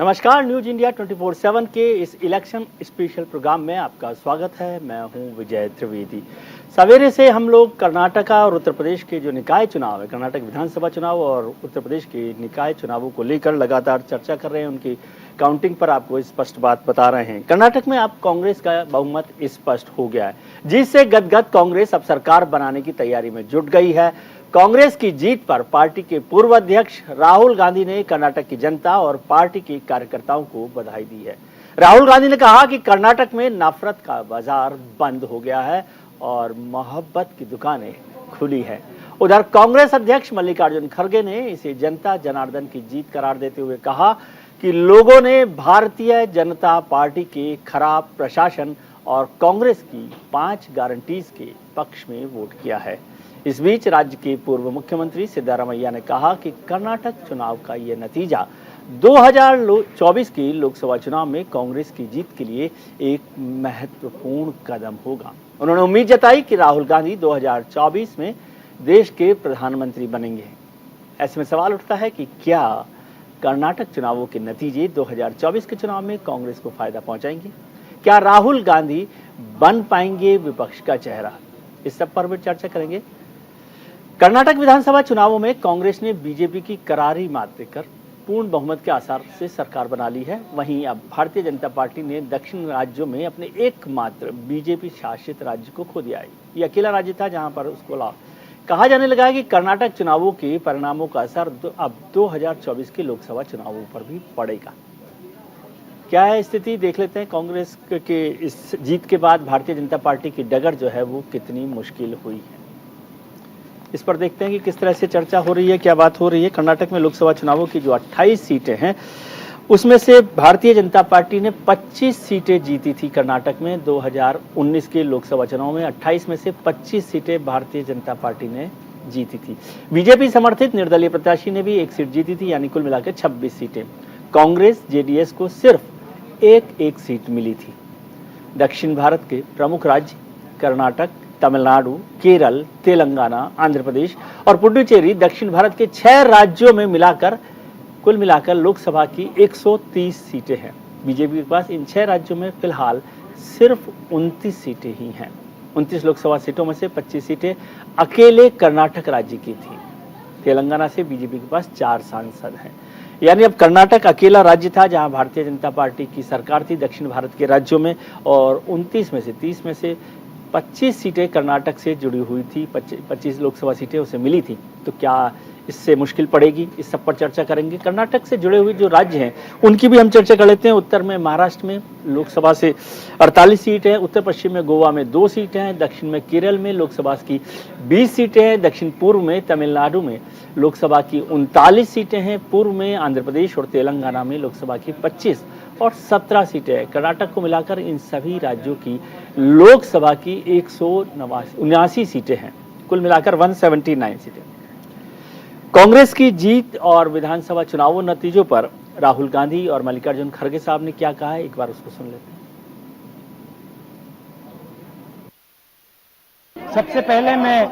नमस्कार, news India 24/7 के इस इलेक्शन स्पेशल प्रोग्राम में आपका स्वागत है। मैं हूं विजय त्रिवेदी। सवेरे से हम लोग कर्नाटक और उत्तर प्रदेश के जो निकाय चुनाव है, कर्नाटक विधानसभा चुनाव और उत्तर प्रदेश के निकाय चुनावों को लेकर लगातार चर्चा कर रहे हैं। उनकी काउंटिंग पर आपको स्पष्ट बात बता रहे हैं। कर्नाटक में अब कांग्रेस का बहुमत स्पष्ट हो गया है, जिससे गदगद कांग्रेस अब सरकार बनाने की तैयारी में जुट गई है। कांग्रेस की जीत पर पार्टी के पूर्व अध्यक्ष राहुल गांधी ने कर्नाटक की जनता और पार्टी के कार्यकर्ताओं को बधाई दी है। राहुल गांधी ने कहा कि कर्नाटक में नफरत का बाजार बंद हो गया है और मोहब्बत की दुकानें खुली है। उधर कांग्रेस अध्यक्ष मल्लिकार्जुन खड़गे ने इसे जनता जनार्दन की जीत करार देते हुए कहा कि लोगों ने भारतीय जनता पार्टी के खराब प्रशासन और कांग्रेस की 5 गारंटीज के पक्ष में वोट किया है। इस बीच राज्य के पूर्व मुख्यमंत्री सिद्धारमैया ने कहा कि कर्नाटक चुनाव का यह नतीजा 2024 के लोकसभा चुनाव में कांग्रेस की जीत के लिए एक महत्वपूर्ण कदम होगा। उन्होंने उम्मीद जताई कि राहुल गांधी 2024 में देश के प्रधानमंत्री बनेंगे। ऐसे में सवाल उठता है कि क्या कर्नाटक चुनावों के नतीजे 2024 के चुनाव में कांग्रेस को फायदा पहुंचाएंगे? क्या राहुल गांधी बन पाएंगे विपक्ष का चेहरा? इस सब पर भी चर्चा करेंगे। कर्नाटक विधानसभा चुनावों में कांग्रेस ने बीजेपी की करारी मात देकर पूर्ण बहुमत के आसार से सरकार बना ली है। वहीं अब भारतीय जनता पार्टी ने दक्षिण राज्यों में अपने एकमात्र बीजेपी शासित राज्य को खो दिया है। ये अकेला राज्य था जहां पर उसको कहा जाने लगा है कि कर्नाटक चुनावों के परिणामों का असर अब 2024 के लोकसभा चुनावों पर भी पड़ेगा। क्या है स्थिति, देख लेते हैं। कांग्रेस के इस जीत के बाद भारतीय जनता पार्टी की डगर जो है वो कितनी मुश्किल हुई है, इस पर देखते हैं कि किस तरह से चर्चा हो रही है, क्या बात हो रही है। कर्नाटक में लोकसभा चुनावों की जो 28 सीटें हैं उसमें से भारतीय जनता पार्टी ने 25 सीटें जीती थी। कर्नाटक में 2019 के लोकसभा चुनाव में 28 में से 25 सीटें भारतीय जनता पार्टी ने जीती थी। बीजेपी समर्थित निर्दलीय प्रत्याशी ने भी 1 सीट जीती थी, यानी कुल मिलाकर 26 सीटें। कांग्रेस जेडीएस को सिर्फ एक सीट मिली थी। दक्षिण भारत के प्रमुख राज्य कर्नाटक, तमिलनाडु, केरल, तेलंगाना, आंध्र प्रदेश और पुडुचेरी दक्षिण भारत के 6 राज्यों में कुल मिलाकर लोकसभा की 130 सीटें हैं। बीजेपी के पास इन 6 राज्यों में फिलहाल सिर्फ 29 सीटें ही हैं। 29 लोकसभा सीटों में से 25 सीटें अकेले कर्नाटक राज्य की थी। तेलंगाना से बीजेपी के पास 4 सांसद हैं। यानी अब कर्नाटक अकेला राज्य था जहां भारतीय जनता पार्टी की सरकार थी दक्षिण भारत के राज्यों में, और 29 में से 30 में से 25 सीटें कर्नाटक से जुड़ी हुई थी। 25 लोकसभा सीटें उसे मिली थी। तो क्या इससे मुश्किल पड़ेगी, इस सब पर चर्चा करेंगे। कर्नाटक से जुड़े हुए जो राज्य हैं उनकी भी हम चर्चा कर लेते हैं। उत्तर में महाराष्ट्र में लोकसभा से 48 सीटें हैं, उत्तर पश्चिम में गोवा में 2 सीटें हैं, दक्षिण में केरल में लोकसभा की 20 सीटें हैं, दक्षिण पूर्व में तमिलनाडु में लोकसभा की 39 सीटें हैं, पूर्व में आंध्र प्रदेश और तेलंगाना में लोकसभा की 25 और 17 सीटें हैं। कर्नाटक को मिलाकर इन सभी राज्यों की लोकसभा की 179 सीटें हैं, कुल मिलाकर 179 सीटें। कांग्रेस की जीत और विधानसभा चुनावों नतीजों पर राहुल गांधी और मल्लिकार्जुन खड़गे साहब ने क्या कहा है, एक बार उसको सुन लेते हैं। सबसे पहले मैं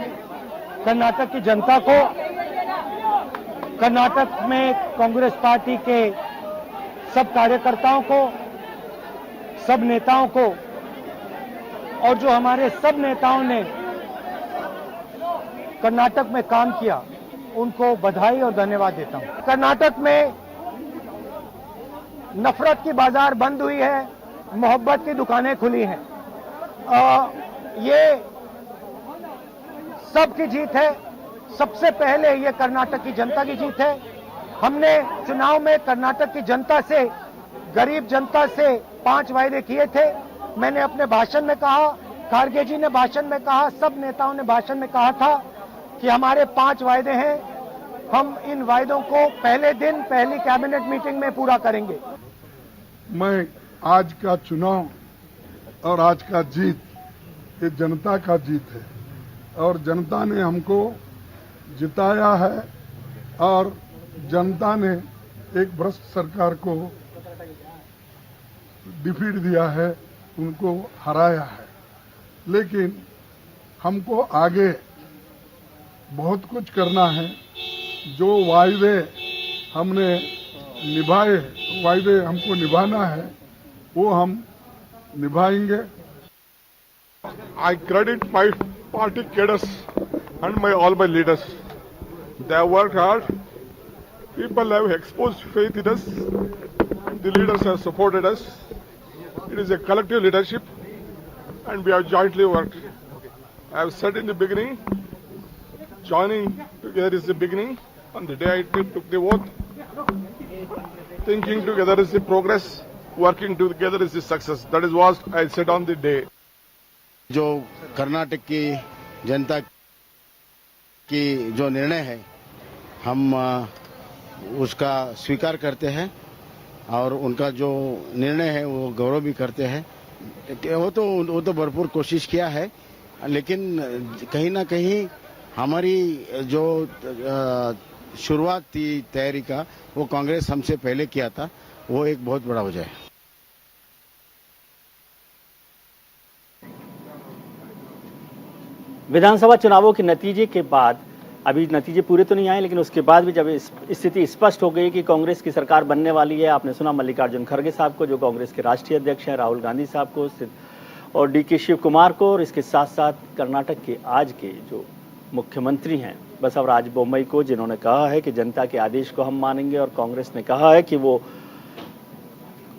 कर्नाटक की जनता को, कर्नाटक में कांग्रेस पार्टी के सब कार्यकर्ताओं को, सब नेताओं को और जो हमारे सब नेताओं ने कर्नाटक में काम किया उनको बधाई और धन्यवाद देता हूं। कर्नाटक में नफरत की बाजार बंद हुई है, मोहब्बत की दुकानें खुली हैं। ये सबकी जीत है। सबसे पहले ये कर्नाटक की जनता की जीत है। हमने चुनाव में कर्नाटक की जनता से, गरीब जनता से 5 वायदे किए थे। मैंने अपने भाषण में कहा, खड़गे जी ने भाषण में कहा, सब नेताओं ने भाषण में कहा था कि हमारे 5 वायदे हैं, हम इन वायदों को पहले दिन पहली कैबिनेट मीटिंग में पूरा करेंगे। मैं आज का चुनाव और आज का जीत ये जनता का जीत है और जनता ने हमको जिताया है और जनता ने एक भ्रष्ट सरकार को डिफीट दिया है, उनको हराया है। लेकिन हमको आगे बहुत कुछ करना है। जो वायदे हमने निभाए वायदे हमको निभाना है वो हम निभाएंगे। I credit my party cadres and all my leaders. They have worked hard. People have exposed faith in us. The leaders have supported us. It is a collective leadership and we have jointly worked. I have said in the beginning, joining together is the beginning. On the day I took the oath, thinking together is the progress, working together is the success. That is what I said on the day. जो कर्नाटक की जनता की जो निर्णय है हम उसका स्वीकार करते हैं और उनका जो निर्णय है वो गौरव भी करते हैं। वो तो भरपूर कोशिश किया है, लेकिन कहीं ना कहीं हमारी जो शुरुआत थी तैयारी का वो कांग्रेस हमसे पहले किया था, वो एक बहुत बड़ा वजह है। विधानसभा चुनावों के नतीजे के बाद, अभी नतीजे पूरे तो नहीं आए, लेकिन उसके बाद भी जब स्थिति स्पष्ट हो गई कि कांग्रेस की सरकार बनने वाली है, आपने सुना मल्लिकार्जुन खड़गे साहब को जो कांग्रेस के राष्ट्रीय अध्यक्ष हैं, राहुल गांधी साहब को और डीके शिव कुमार को, और इसके साथ साथ कर्नाटक के आज के जो मुख्यमंत्री हैं बसवराज बोम्मई को, जिन्होंने कहा है कि जनता के आदेश को हम मानेंगे, और कांग्रेस ने कहा है कि वो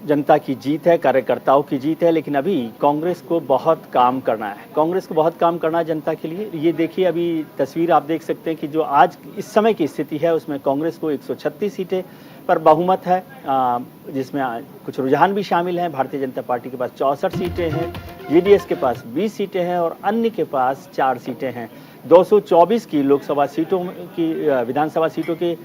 जनता की जीत है, कार्यकर्ताओं की जीत है। लेकिन अभी कांग्रेस को बहुत काम करना है, कांग्रेस को बहुत काम करना है जनता के लिए। ये देखिए, अभी तस्वीर आप देख सकते हैं कि जो आज इस समय की स्थिति है उसमें कांग्रेस को 136 सीटें पर बहुमत है, जिसमें कुछ रुझान भी शामिल हैं। भारतीय जनता पार्टी के पास 64 सीटें हैं, जेडीएस के पास 20 सीटें हैं और अन्य के पास 4 सीटें हैं। 224 की लोकसभा सीटों की विधानसभा सीटों के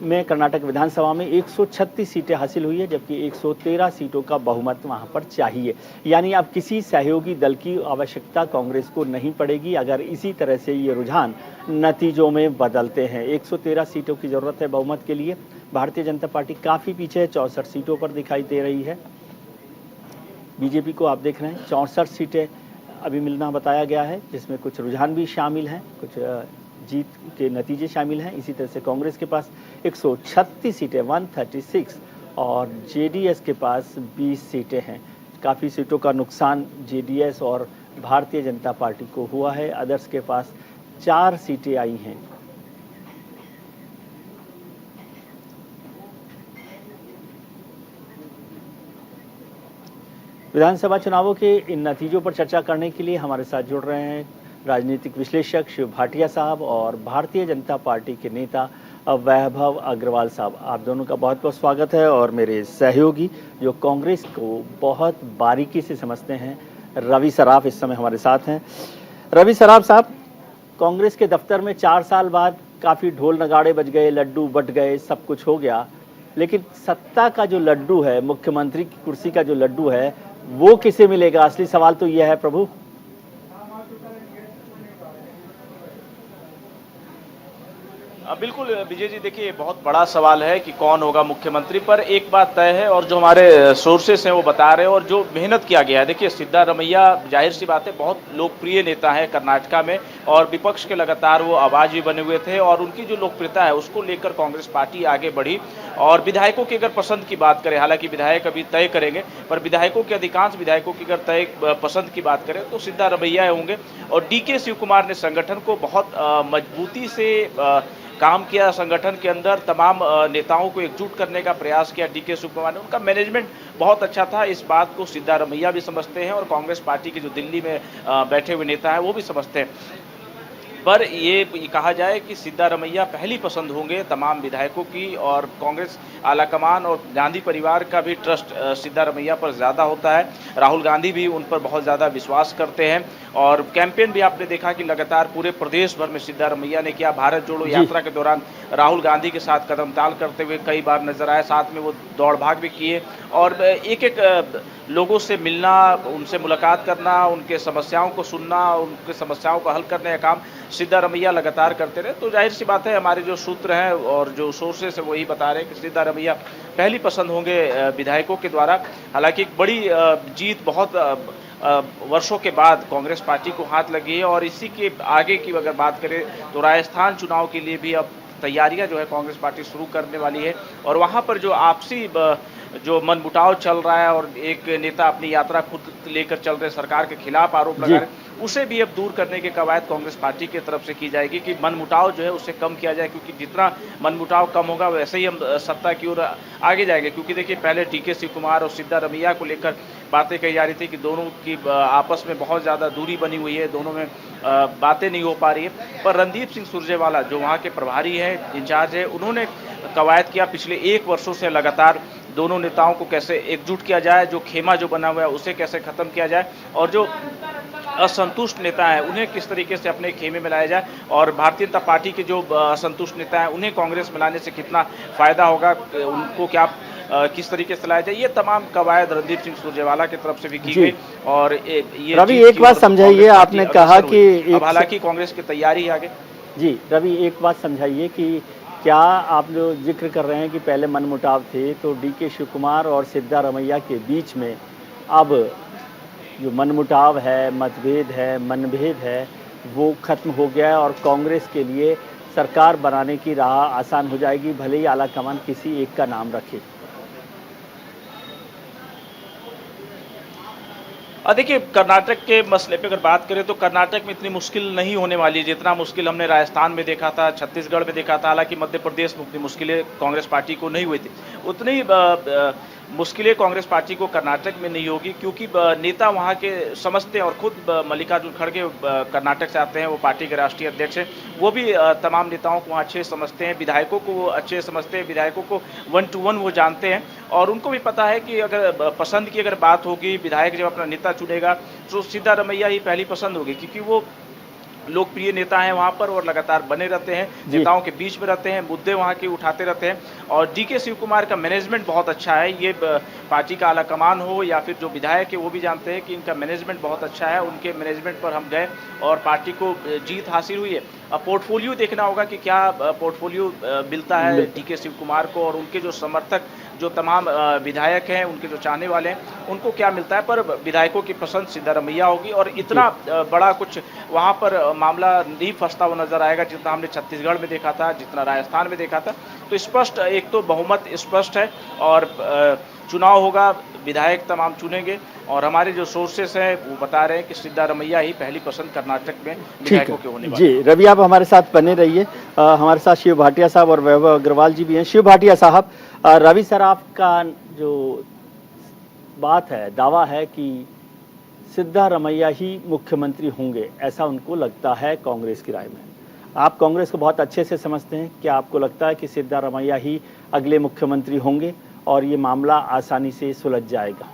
में कर्नाटक विधानसभा में 136 सीटें हासिल हुई है, जबकि 113 सीटों का बहुमत वहां पर चाहिए। यानी अब किसी सहयोगी दल की आवश्यकता कांग्रेस को नहीं पड़ेगी अगर इसी तरह से ये रुझान नतीजों में बदलते हैं। 113 सीटों की जरूरत है बहुमत के लिए। भारतीय जनता पार्टी काफी पीछे है, 64 सीटों पर दिखाई दे रही है। बीजेपी को आप देख रहे हैं 64 सीटें अभी मिलना बताया गया है, जिसमें कुछ रुझान भी शामिल हैं, कुछ जीत के नतीजे शामिल हैं। इसी तरह से कांग्रेस के पास 136 सीटें 136 और जेडीएस के पास 20 सीटें हैं। काफ़ी सीटों का नुकसान जेडीएस और भारतीय जनता पार्टी को हुआ है। अदर्स के पास 4 सीटें आई हैं। विधानसभा चुनावों के इन नतीजों पर चर्चा करने के लिए हमारे साथ जुड़ रहे हैं राजनीतिक विश्लेषक शिव भाटिया साहब और भारतीय जनता पार्टी के नेता वैभव अग्रवाल साहब। आप दोनों का बहुत बहुत स्वागत है। और मेरे सहयोगी जो कांग्रेस को बहुत बारीकी से समझते हैं, रवि सराफ इस समय हमारे साथ हैं। रवि सराफ साहब, कांग्रेस के दफ्तर में 4 साल बाद काफ़ी ढोल नगाड़े बज गए, लड्डू बट गए, सब कुछ हो गया, लेकिन सत्ता का जो लड्डू है, मुख्यमंत्री की कुर्सी का जो लड्डू है, वो किसे मिलेगा? असली सवाल तो यह है प्रभु। बिल्कुल विजय जी, देखिए बहुत बड़ा सवाल है कि कौन होगा मुख्यमंत्री। पर एक बात तय है और जो हमारे सोर्सेस हैं वो बता रहे हैं और जो मेहनत किया गया है, देखिए सिद्धारमैया जाहिर सी बात है बहुत लोकप्रिय नेता है कर्नाटका में और विपक्ष के लगातार वो आवाज भी बने हुए थे और उनकी जो लोकप्रियता है उसको लेकर कांग्रेस पार्टी आगे बढ़ी। और विधायकों की अगर पसंद की बात करें, हालांकि विधायक अभी तय करेंगे, पर विधायकों के अधिकांश विधायकों की अगर तय पसंद की बात करें तो सिद्धारमैया होंगे। और डीके शिव कुमार ने संगठन को बहुत मजबूती से काम किया, संगठन के अंदर तमाम नेताओं को एकजुट करने का प्रयास किया डीके शिव कुमार ने। उनका मैनेजमेंट बहुत अच्छा था, इस बात को सिद्धारमैया भी समझते हैं और कांग्रेस पार्टी के जो दिल्ली में बैठे हुए नेता हैं वो भी समझते हैं। पर ये कहा जाए कि सिद्धारमैया पहली पसंद होंगे तमाम विधायकों की और कांग्रेस आलाकमान और गांधी परिवार का भी ट्रस्ट सिद्धारमैया पर ज़्यादा होता है। राहुल गांधी भी उन पर बहुत ज़्यादा विश्वास करते हैं और कैंपेन भी आपने देखा कि लगातार पूरे प्रदेश भर में सिद्धारमैया ने किया। भारत जोड़ो यात्रा के दौरान राहुल गांधी के साथ कदमताल करते हुए कई बार नजर आए, साथ में वो दौड़ भाग भी किए और एक एक लोगों से मिलना, उनसे मुलाकात करना, उनके समस्याओं को सुनना, उनके समस्याओं को हल करने का काम सिद्धारमैया लगातार करते रहे। तो जाहिर सी बात है हमारे जो सूत्र हैं और जो सोर्सेस है वही बता रहे हैं कि सिद्धारमैया पहली पसंद होंगे विधायकों के द्वारा। हालांकि एक बड़ी जीत बहुत वर्षों के बाद कांग्रेस पार्टी को हाथ लगी है और इसी के आगे की अगर बात करें तो राजस्थान चुनाव के लिए भी अब तैयारियां जो है कांग्रेस पार्टी शुरू करने वाली है और वहां पर जो आपसी जो मनमुटाव चल रहा है और एक नेता अपनी यात्रा खुद लेकर चल रहे सरकार के खिलाफ आरोप लगा रहे, उसे भी अब दूर करने की कवायद कांग्रेस पार्टी की तरफ से की जाएगी कि मनमुटाव जो है उससे कम किया जाए, क्योंकि जितना मनमुटाव कम होगा वैसे ही हम सत्ता की ओर आगे जाएंगे। क्योंकि देखिए पहले डीके शिव कुमार और सिद्धारमैया को लेकर बातें कही जा रही थी कि दोनों की आपस में बहुत ज़्यादा दूरी बनी हुई है, दोनों में बातें नहीं हो पा रही है। पर रणदीप सिंह सुरजेवाला जो वहाँ के प्रभारी हैं, इंचार्ज है, उन्होंने कवायद किया पिछले 1 वर्षों से लगातार दोनों नेताओं को कैसे एकजुट किया जाए, जो खेमा जो बना हुआ है उसे कैसे खत्म किया जाए और जो असंतुष्ट नेता है उन्हें किस तरीके से अपने खेमे में लाया जाए और भारतीय जनता पार्टी के जो असंतुष्ट नेता है उन्हें कांग्रेस में लाने से कितना फायदा होगा, उनको क्या किस तरीके से लाया जाए, ये तमाम कवायद रणदीप सिंह सुरजेवाला की तरफ से भी की गई। और ये रवि एक बात समझाइए, आपने कहा कि अब हालांकि कांग्रेस की तैयारी है आगे। जी रवि एक बात समझाइए कि क्या आप जो जिक्र कर रहे हैं कि पहले मनमुटाव थे तो डीके शिव कुमार और सिद्धारमैया के बीच में अब जो मनमुटाव है, मतभेद है, मनभेद है, वो खत्म हो गया है और कांग्रेस के लिए सरकार बनाने की राह आसान हो जाएगी, भले ही आलाकमान किसी एक का नाम रखे? देखिए कर्नाटक के मसले पे अगर बात करें तो कर्नाटक में इतनी मुश्किल नहीं होने वाली है जितना मुश्किल हमने राजस्थान में देखा था, छत्तीसगढ़ में देखा था। हालांकि मध्य प्रदेश में उतनी मुश्किलें कांग्रेस पार्टी को नहीं हुई थी, उतनी मुश्किलें कांग्रेस पार्टी को कर्नाटक में नहीं होगी, क्योंकि नेता वहाँ के समझते हैं और खुद मल्लिकार्जुन खड़गे कर्नाटक से आते हैं, वो पार्टी के राष्ट्रीय अध्यक्ष हैं, वो भी तमाम नेताओं को वहाँ अच्छे समझते हैं, विधायकों को वो अच्छे समझते हैं, विधायकों को 1 to 1 वो जानते हैं और उनको भी पता है कि अगर पसंद की अगर बात होगी, विधायक जब अपना नेता चुनेगा तो सिद्धारमैया ही पहली पसंद होगी, क्योंकि वो लोकप्रिय नेता हैं वहाँ पर और लगातार बने रहते हैं, नेताओं के बीच में रहते हैं, मुद्दे वहाँ के उठाते रहते हैं। और डीके शिव कुमार का मैनेजमेंट बहुत अच्छा है, ये पार्टी का आलाकमान हो या फिर जो विधायक है वो भी जानते हैं कि इनका मैनेजमेंट बहुत अच्छा है। उनके मैनेजमेंट पर हम गए और पार्टी को जीत हासिल हुई है। अब पोर्टफोलियो देखना होगा कि क्या पोर्टफोलियो मिलता है डीके शिव कुमार को और उनके जो समर्थक, जो तमाम विधायक हैं, उनके जो चाहने वाले हैं, उनको क्या मिलता है। पर विधायकों की पसंद सिद्धारमैया होगी और इतना बड़ा कुछ वहाँ पर मामला नहीं फंसता हुआ नजर आएगा जितना हमने छत्तीसगढ़ में देखा था, जितना राजस्थान में देखा था। तो स्पष्ट, एक तो बहुमत स्पष्ट है और चुनाव होगा, विधायक तमाम चुनेंगे और हमारे जो सोर्सेस हैं वो बता रहे हैं कि सिद्धारमैया ही पहली पसंद कर्नाटक में विधायकों के होने वाले। जी रवि आप हमारे साथ बने रहिए। हमारे साथ शिव भाटिया साहब और वैभव अग्रवाल जी भी हैं। शिव भाटिया साहब, रवि सराफ का जो बात है, दावा है कि सिद्धारमैया ही मुख्यमंत्री होंगे, ऐसा उनको लगता है कांग्रेस की राय में। आप कांग्रेस को बहुत अच्छे से समझते हैं, क्या आपको लगता है कि सिद्धारमैया ही अगले मुख्यमंत्री होंगे और ये मामला आसानी से सुलझ जाएगा?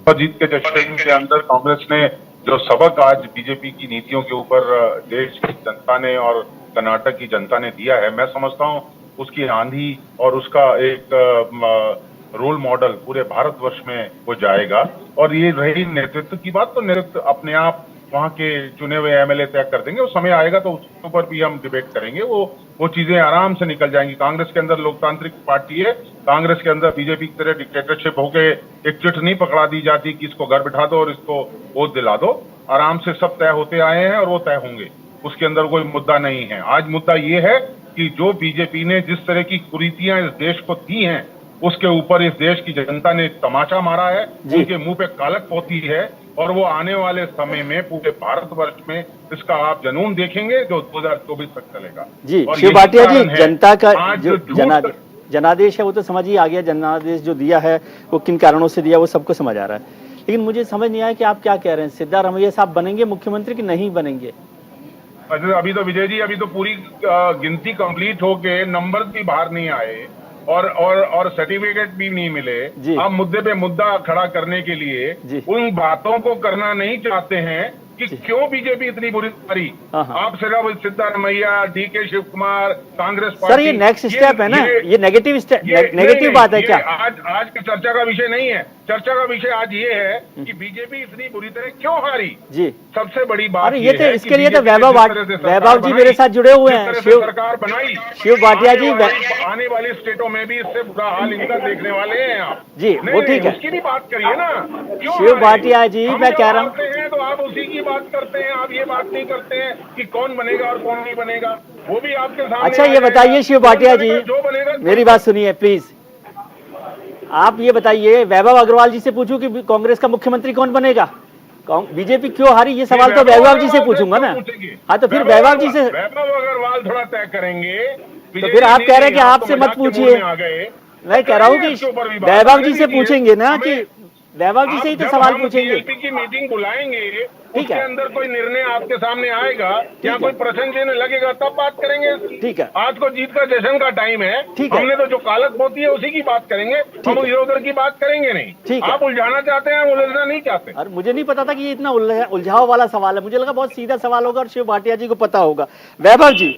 जीत के जश्न के अंदर कांग्रेस ने जो सबक आज बीजेपी की नीतियों के ऊपर देश की जनता ने और कर्नाटक की जनता ने दिया है, मैं समझता हूं उसकी आंधी और उसका एक रोल मॉडल पूरे भारतवर्ष में वो जाएगा। और ये रही नेतृत्व की बात, तो नेतृत्व अपने आप वहाँ के चुने हुए एमएलए तय कर देंगे। वो समय आएगा तो उसके ऊपर भी हम डिबेट करेंगे, वो चीजें आराम से निकल जाएंगी। कांग्रेस के अंदर लोकतांत्रिक पार्टी है, कांग्रेस के अंदर बीजेपी की तरह डिक्टेटरशिप होके एक चिट नहीं पकड़ा दी जाती कि इसको घर बिठा दो और इसको वोट दिला दो। आराम से सब तय होते आए हैं और वो तय होंगे, उसके अंदर कोई मुद्दा नहीं है। आज मुद्दा ये है कि जो बीजेपी ने जिस तरह की कुरीतियां इस देश को दी हैं, उसके ऊपर इस देश की जनता ने तमाचा मारा है, उनके मुंह पे कालक पोती है और वो आने वाले समय में पूरे भारतवर्ष में इसका आप जनून देखेंगे जो 2024 तक चलेगा। जी शिव भाटिया जी, जनता का जो जनादेश है वो तो समझ ही आ गया, जनादेश जो दिया है वो किन कारणों से दिया वो सबको समझ आ रहा है, लेकिन मुझे समझ नहीं आया कि आप क्या कह रहे हैं, सिद्धारमैया साहब बनेंगे मुख्यमंत्री कि नहीं बनेंगे? अभी तो विजय जी, अभी तो पूरी गिनती कंप्लीट होके नंबर भी बाहर नहीं आए और सर्टिफिकेट भी नहीं मिले। आप मुद्दे पे मुद्दा खड़ा करने के लिए उन बातों को करना नहीं चाहते हैं कि क्यों बीजेपी इतनी बुरी पारी। आप सिर्फ Siddaramaiah, DK Shiv Kumar, Congress party, sir ये नेक्स्ट स्टेप है ना, ये नेगेटिव बात है क्या? आज की चर्चा का विषय नहीं है। चर्चा का विषय आज ये है कि बीजेपी इतनी बुरी तरह क्यों हारी। जी, सबसे बड़ी बात अरे ये तो है इसके कि लिए तो बीजेपी जिस तरह से वैभव जी सरकार मेरे साथ जुड़े हुए जिस हैं। तरह से सरकार बनाई, शिव भाटिया जी आने वाली स्टेटों में भी इससे बुरा हाल इनका देखने वाले हैं आप। जी, वो ठीक है, उसकी भी बात करिए ना। क्यों शिव भाटिया जी, हम मैं जब कह रहा हूँ हारते हैं तो आप उसी की बात करते हैं, आप ये बात नहीं करते हैं कि कौन बनेगा और कौन नहीं बनेगा, वो भी आपके सामने। अच्छा ये बताइए शिव भाटिया जी, जो बनेगा मेरी बात सुनिए प्लीज। आप ये बताइए, वैभव अग्रवाल जी से पूछूं कि कांग्रेस का मुख्यमंत्री कौन बनेगा? बीजेपी क्यों हारी, ये सवाल तो वैभव जी से पूछूंगा ना। हाँ तो फिर वैभव जी से, वैभव अग्रवाल थोड़ा तय करेंगे। तो फिर आप कह रहे हैं कि आपसे मत पूछिए। मैं कह रहा हूँ कि वैभव जी से पूछेंगे ना, कि वैभव जी से ही तो सवाल पूछेंगे। बीजेपी की मीटिंग बुलाएंगे, ठीक उसके है, अंदर कोई निर्णय आपके सामने आएगा या कोई प्रश्न देने लगेगा, तब बात करेंगे। ठीक है, आज को जीत का जश्न का टाइम है। हमने तो जो कालक होती है उसी की बात करेंगे, हम इधर उधर की बात करेंगे नहीं। ठीक है, आप उलझाना चाहते हैं, उलझना नहीं चाहते। और मुझे नहीं पता था कि ये इतना उलझाव वाला सवाल है, मुझे लगा बहुत सीधा सवाल होगा और शिव भाटिया जी को पता होगा। वैभव जी,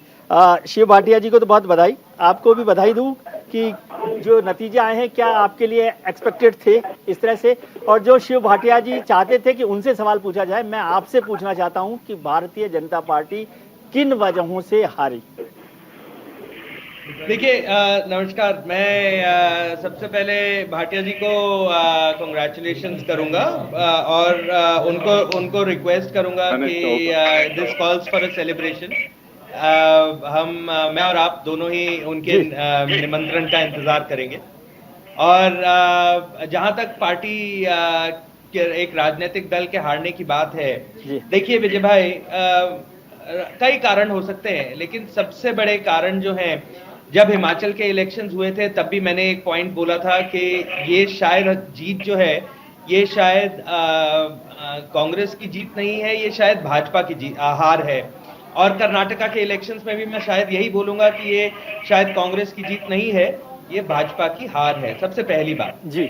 शिव भाटिया जी को तो बहुत बधाई, आपको भी बधाई दूं कि जो नतीजे आए हैं क्या आपके लिए एक्सपेक्टेड थे इस तरह से, और जो शिव भाटिया जी चाहते थे कि उनसे सवाल पूछा जाए, मैं आपसे पूछना चाहता हूं कि भारतीय जनता पार्टी किन वजहों से हारी? देखिए नमस्कार, मैं सबसे पहले भाटिया जी को कॉन्ग्रेचुलेशंस करूंगा और उनको रिक्वेस्ट करूंगा कि this calls for a celebration. मैं और आप दोनों ही उनके निमंत्रण का इंतजार करेंगे। और जहां तक पार्टी के एक राजनीतिक दल के हारने की बात है, देखिए विजय भाई, कई कारण हो सकते हैं, लेकिन सबसे बड़े कारण जो हैं, जब हिमाचल के इलेक्शंस हुए थे तब भी मैंने एक पॉइंट बोला था कि ये शायद जीत जो है, ये शायद कांग्रेस की जीत नहीं है, ये शायद भाजपा की हार है। और कर्नाटका के इलेक्शंस में भी मैं शायद यही बोलूंगा कि ये शायद कांग्रेस की जीत नहीं है, ये भाजपा की हार है। सबसे पहली बात जी।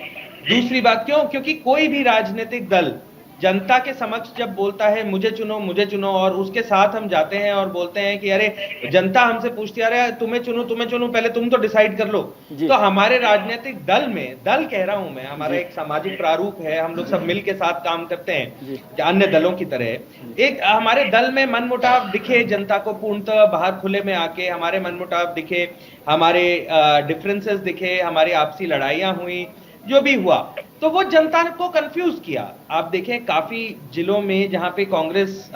दूसरी बात क्यों? क्योंकि कोई भी राजनीतिक दल जनता के समक्ष जब बोलता है मुझे चुनो, और उसके साथ हम जाते हैं और बोलते हैं कि अरे जनता हमसे पूछती आ रहा है तुम्हें चुनो, पहले तुम तो डिसाइड कर लो। तो हमारे राजनीतिक दल में, दल कह रहा हूं मैं, हमारा एक सामाजिक प्रारूप है, हम लोग सब मिल के साथ काम करते हैं अन्य दलों की तरह। एक हमारे दल में मनमुटाव दिखे जनता को, पूर्णतः बाहर खुले में आके हमारे मनमुटाव दिखे, हमारे डिफरेंसेस दिखे, हमारी आपसी लड़ाइयां हुई, जो भी हुआ, तो वो जनता को कंफ्यूज किया। आप देखें काफी जिलों में जहां पे कांग्रेस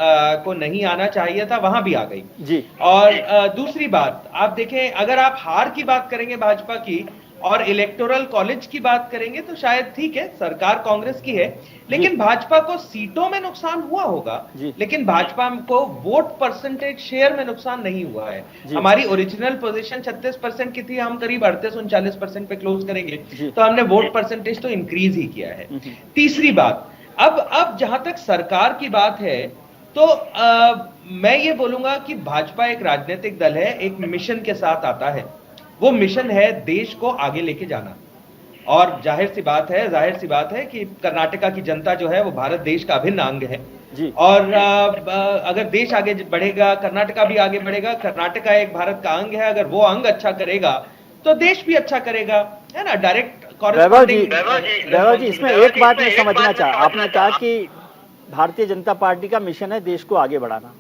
को नहीं आना चाहिए था, वहां भी आ गई जी। और दूसरी बात आप देखें, अगर आप हार की बात करेंगे भाजपा की और इलेक्टोरल कॉलेज की बात करेंगे तो शायद ठीक है, सरकार कांग्रेस की है, लेकिन भाजपा को सीटों में नुकसान हुआ होगा, लेकिन भाजपा को वोट परसेंटेज शेयर में नुकसान नहीं हुआ है। हमारी ओरिजिनल पोजीशन 36% की थी, हम करीब 38-39% पे क्लोज करेंगे, तो हमने वोट परसेंटेज तो इंक्रीज ही किया है। तीसरी बात, अब जहां तक सरकार की बात है, तो मैं ये बोलूंगा कि भाजपा एक राजनीतिक दल है, एक मिशन के साथ आता है। वो मिशन है देश को आगे लेके जाना, और जाहिर सी बात है कि कर्नाटका की जनता जो है वो भारत देश का अभिन्न अंग है जी। और अगर देश आगे बढ़ेगा, कर्नाटका भी आगे बढ़ेगा। कर्नाटका एक भारत का अंग है, अगर वो अंग अच्छा करेगा तो देश भी अच्छा करेगा, है ना। डायरेक्ट वैभव जी, इसमें एक बात मैं समझना चाहा, आपने कहा कि भारतीय जनता पार्टी का मिशन है देश को आगे बढ़ाना,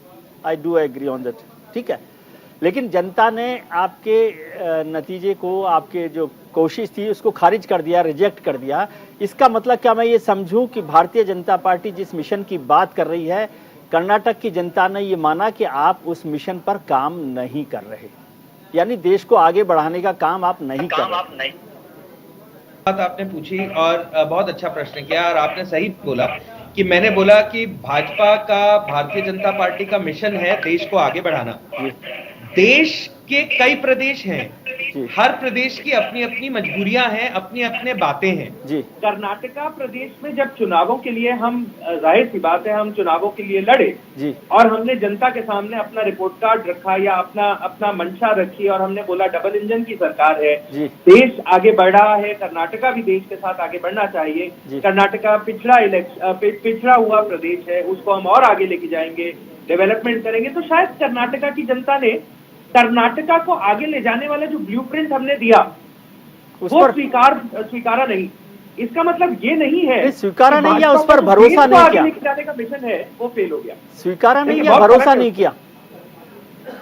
I do agree on that, ठीक है, लेकिन जनता ने आपके नतीजे को, आपके जो कोशिश थी उसको खारिज कर दिया, रिजेक्ट कर दिया। इसका मतलब क्या मैं ये समझूं कि भारतीय जनता पार्टी जिस मिशन की बात कर रही है, कर्नाटक की जनता ने ये माना कि आप उस मिशन पर काम नहीं कर रहे, यानी देश को आगे बढ़ाने का काम आप नहीं कर रहे। बात आपने पूछी और बहुत अच्छा प्रश्न किया, और आपने सही बोला कि मैंने बोला कि भाजपा का, भारतीय जनता पार्टी का मिशन है देश को आगे बढ़ाना। देश के कई प्रदेश हैं, हर प्रदेश की अपनी अपनी मजबूरियां हैं, अपनी अपने बातें हैं जी। कर्नाटका प्रदेश में जब चुनावों के लिए हम, जाहिर सी बात है, हम चुनावों के लिए लड़े जी, और हमने जनता के सामने अपना रिपोर्ट कार्ड रखा या अपना मंशा रखी, और हमने बोला डबल इंजन की सरकार है जी। देश आगे बढ़ रहा है, कर्नाटका भी देश के साथ आगे बढ़ना चाहिए। कर्नाटका पिछड़ा हुआ प्रदेश है, उसको हम और आगे लेके जाएंगे, डेवलपमेंट करेंगे। तो शायद कर्नाटका की जनता ने कर्नाटका को आगे ले जाने वाला जो ब्लूप्रिंट हमने दिया वो स्वीकारा नहीं। इसका मतलब ये नहीं है स्वीकारा नहीं किया, उस पर भाजपा का भरोसा देश को नहीं आगे किया, लेके जाने का मिशन है वो फेल हो गया। स्वीकारा नहीं देखिए, किया, बहुत भरोसा फर्क है। नहीं किया।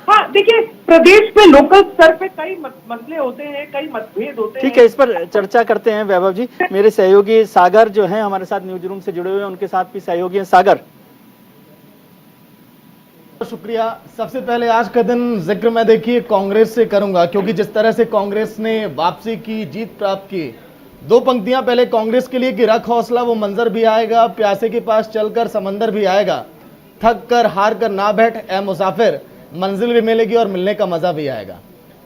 हाँ देखिए, प्रदेश पे लोकल स्तर पे कई मसले होते हैं, कई मतभेद होते हैं। ठीक है, इस पर चर्चा करते हैं वैभव जी। मेरे सहयोगी सागर जो हैं हमारे साथ न्यूज रूम से जुड़े हुए हैं, उनके साथ भी सहयोगी हैं। सागर, शुक्रिया। सबसे पहले आज का दिन जिक्र मैं देखिए कांग्रेस से करूंगा, क्योंकि जिस तरह से कांग्रेस ने वापसी की, जीत प्राप्त की, दो पंक्तियां पहले कांग्रेस के लिए कि रख हौसला, वो मंजर भी आएगा, प्यासे के पास चलकर समंदर भी आएगा, थक कर हार कर ना बैठ ए मुसाफिर, मंजिल भी मिलेगी और मिलने का मजा भी आएगा।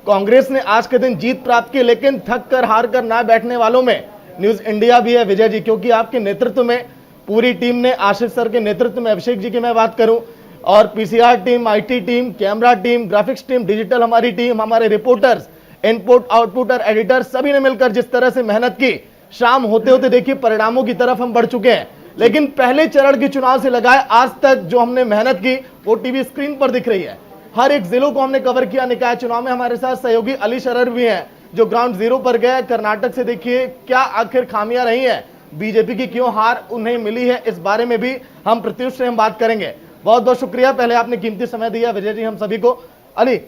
कांग्रेस ने आज के दिन जीत प्राप्त की, लेकिन थक कर हार कर ना बैठने वालों में न्यूज इंडिया भी है विजय जी, क्योंकि आपके नेतृत्व में पूरी टीम ने, आशीष सर के नेतृत्व में, अभिषेक जी की मैं बात करूं, और PCR team, IT team, camera team, graphics team, digital हमारी टीम, हमारे रिपोर्टर्स, इनपुट आउटपुट और एडिटर, सभी ने मिलकर जिस तरह से मेहनत की, शाम होते होते देखिए परिणामों की तरफ हम बढ़ चुके हैं। लेकिन पहले चरण के चुनाव से लगाए आज तक जो हमने मेहनत की वो टीवी स्क्रीन पर दिख रही है। हर एक जिलों को हमने कवर किया। निकाय चुनाव में हमारे साथ सहयोगी अली शरर भी हैं जो ग्राउंड जीरो पर गए। कर्नाटक से देखिए क्या आखिर खामियां रही हैं, बीजेपी की क्यों हार उन्हें मिली है, इस बारे में भी हम प्रत्युष से हम बात करेंगे। बहुत बहुत शुक्रिया, पहले आपने कीमती समय दिया विजय जी हम सभी को। अली,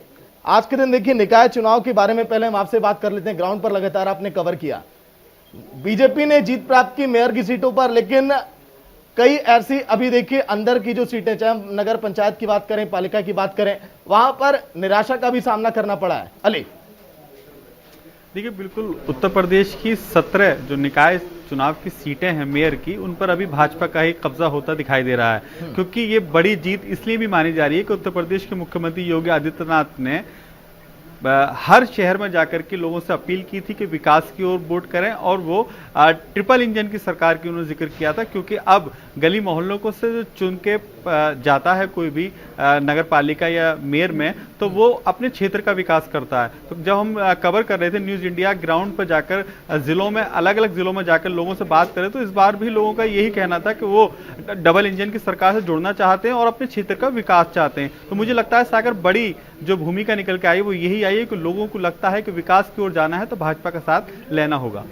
आज के दिन देखिए निकाय चुनाव के बारे में पहले हम आपसे बात कर लेते हैं। ग्राउंड पर लगातार आपने कवर किया, बीजेपी ने जीत प्राप्त की मेयर की सीटों पर, लेकिन कई ऐसी अभी देखिए अंदर की जो सीटें, चाहे हम नगर पंचायत की बात करें, पालिका की बात करें, वहां पर निराशा का भी सामना करना पड़ा है। अली, देखिए बिल्कुल उत्तर प्रदेश की 17 जो निकाय चुनाव की सीटें हैं मेयर की, उन पर अभी भाजपा का ही कब्जा होता दिखाई दे रहा है, क्योंकि ये बड़ी जीत इसलिए भी मानी जा रही है कि उत्तर प्रदेश के मुख्यमंत्री योगी आदित्यनाथ ने हर शहर में जाकर के लोगों से अपील की थी कि विकास की ओर वोट करें, और वो ट्रिपल इंजन की सरकार की उन्होंने जिक्र किया था, क्योंकि अब गली मोहल्लों को से चुन के जाता है कोई भी नगर पालिका या मेयर में, तो वो अपने क्षेत्र का विकास करता है। तो जब हम कवर कर रहे थे न्यूज इंडिया ग्राउंड पर जाकर जिलों में, अलग अलग जिलों में जाकर लोगों से बात करें, तो इस बार भी लोगों का यही कहना था कि वो डबल इंजन की सरकार से जुड़ना चाहते हैं और अपने क्षेत्र का विकास चाहते हैं। तो मुझे लगता है सागर बड़ी जो भूमिका निकल के आई वो यही आई है कि लोगों को लगता है कि विकास की ओर जाना है तो भाजपा का साथ लेना होगा।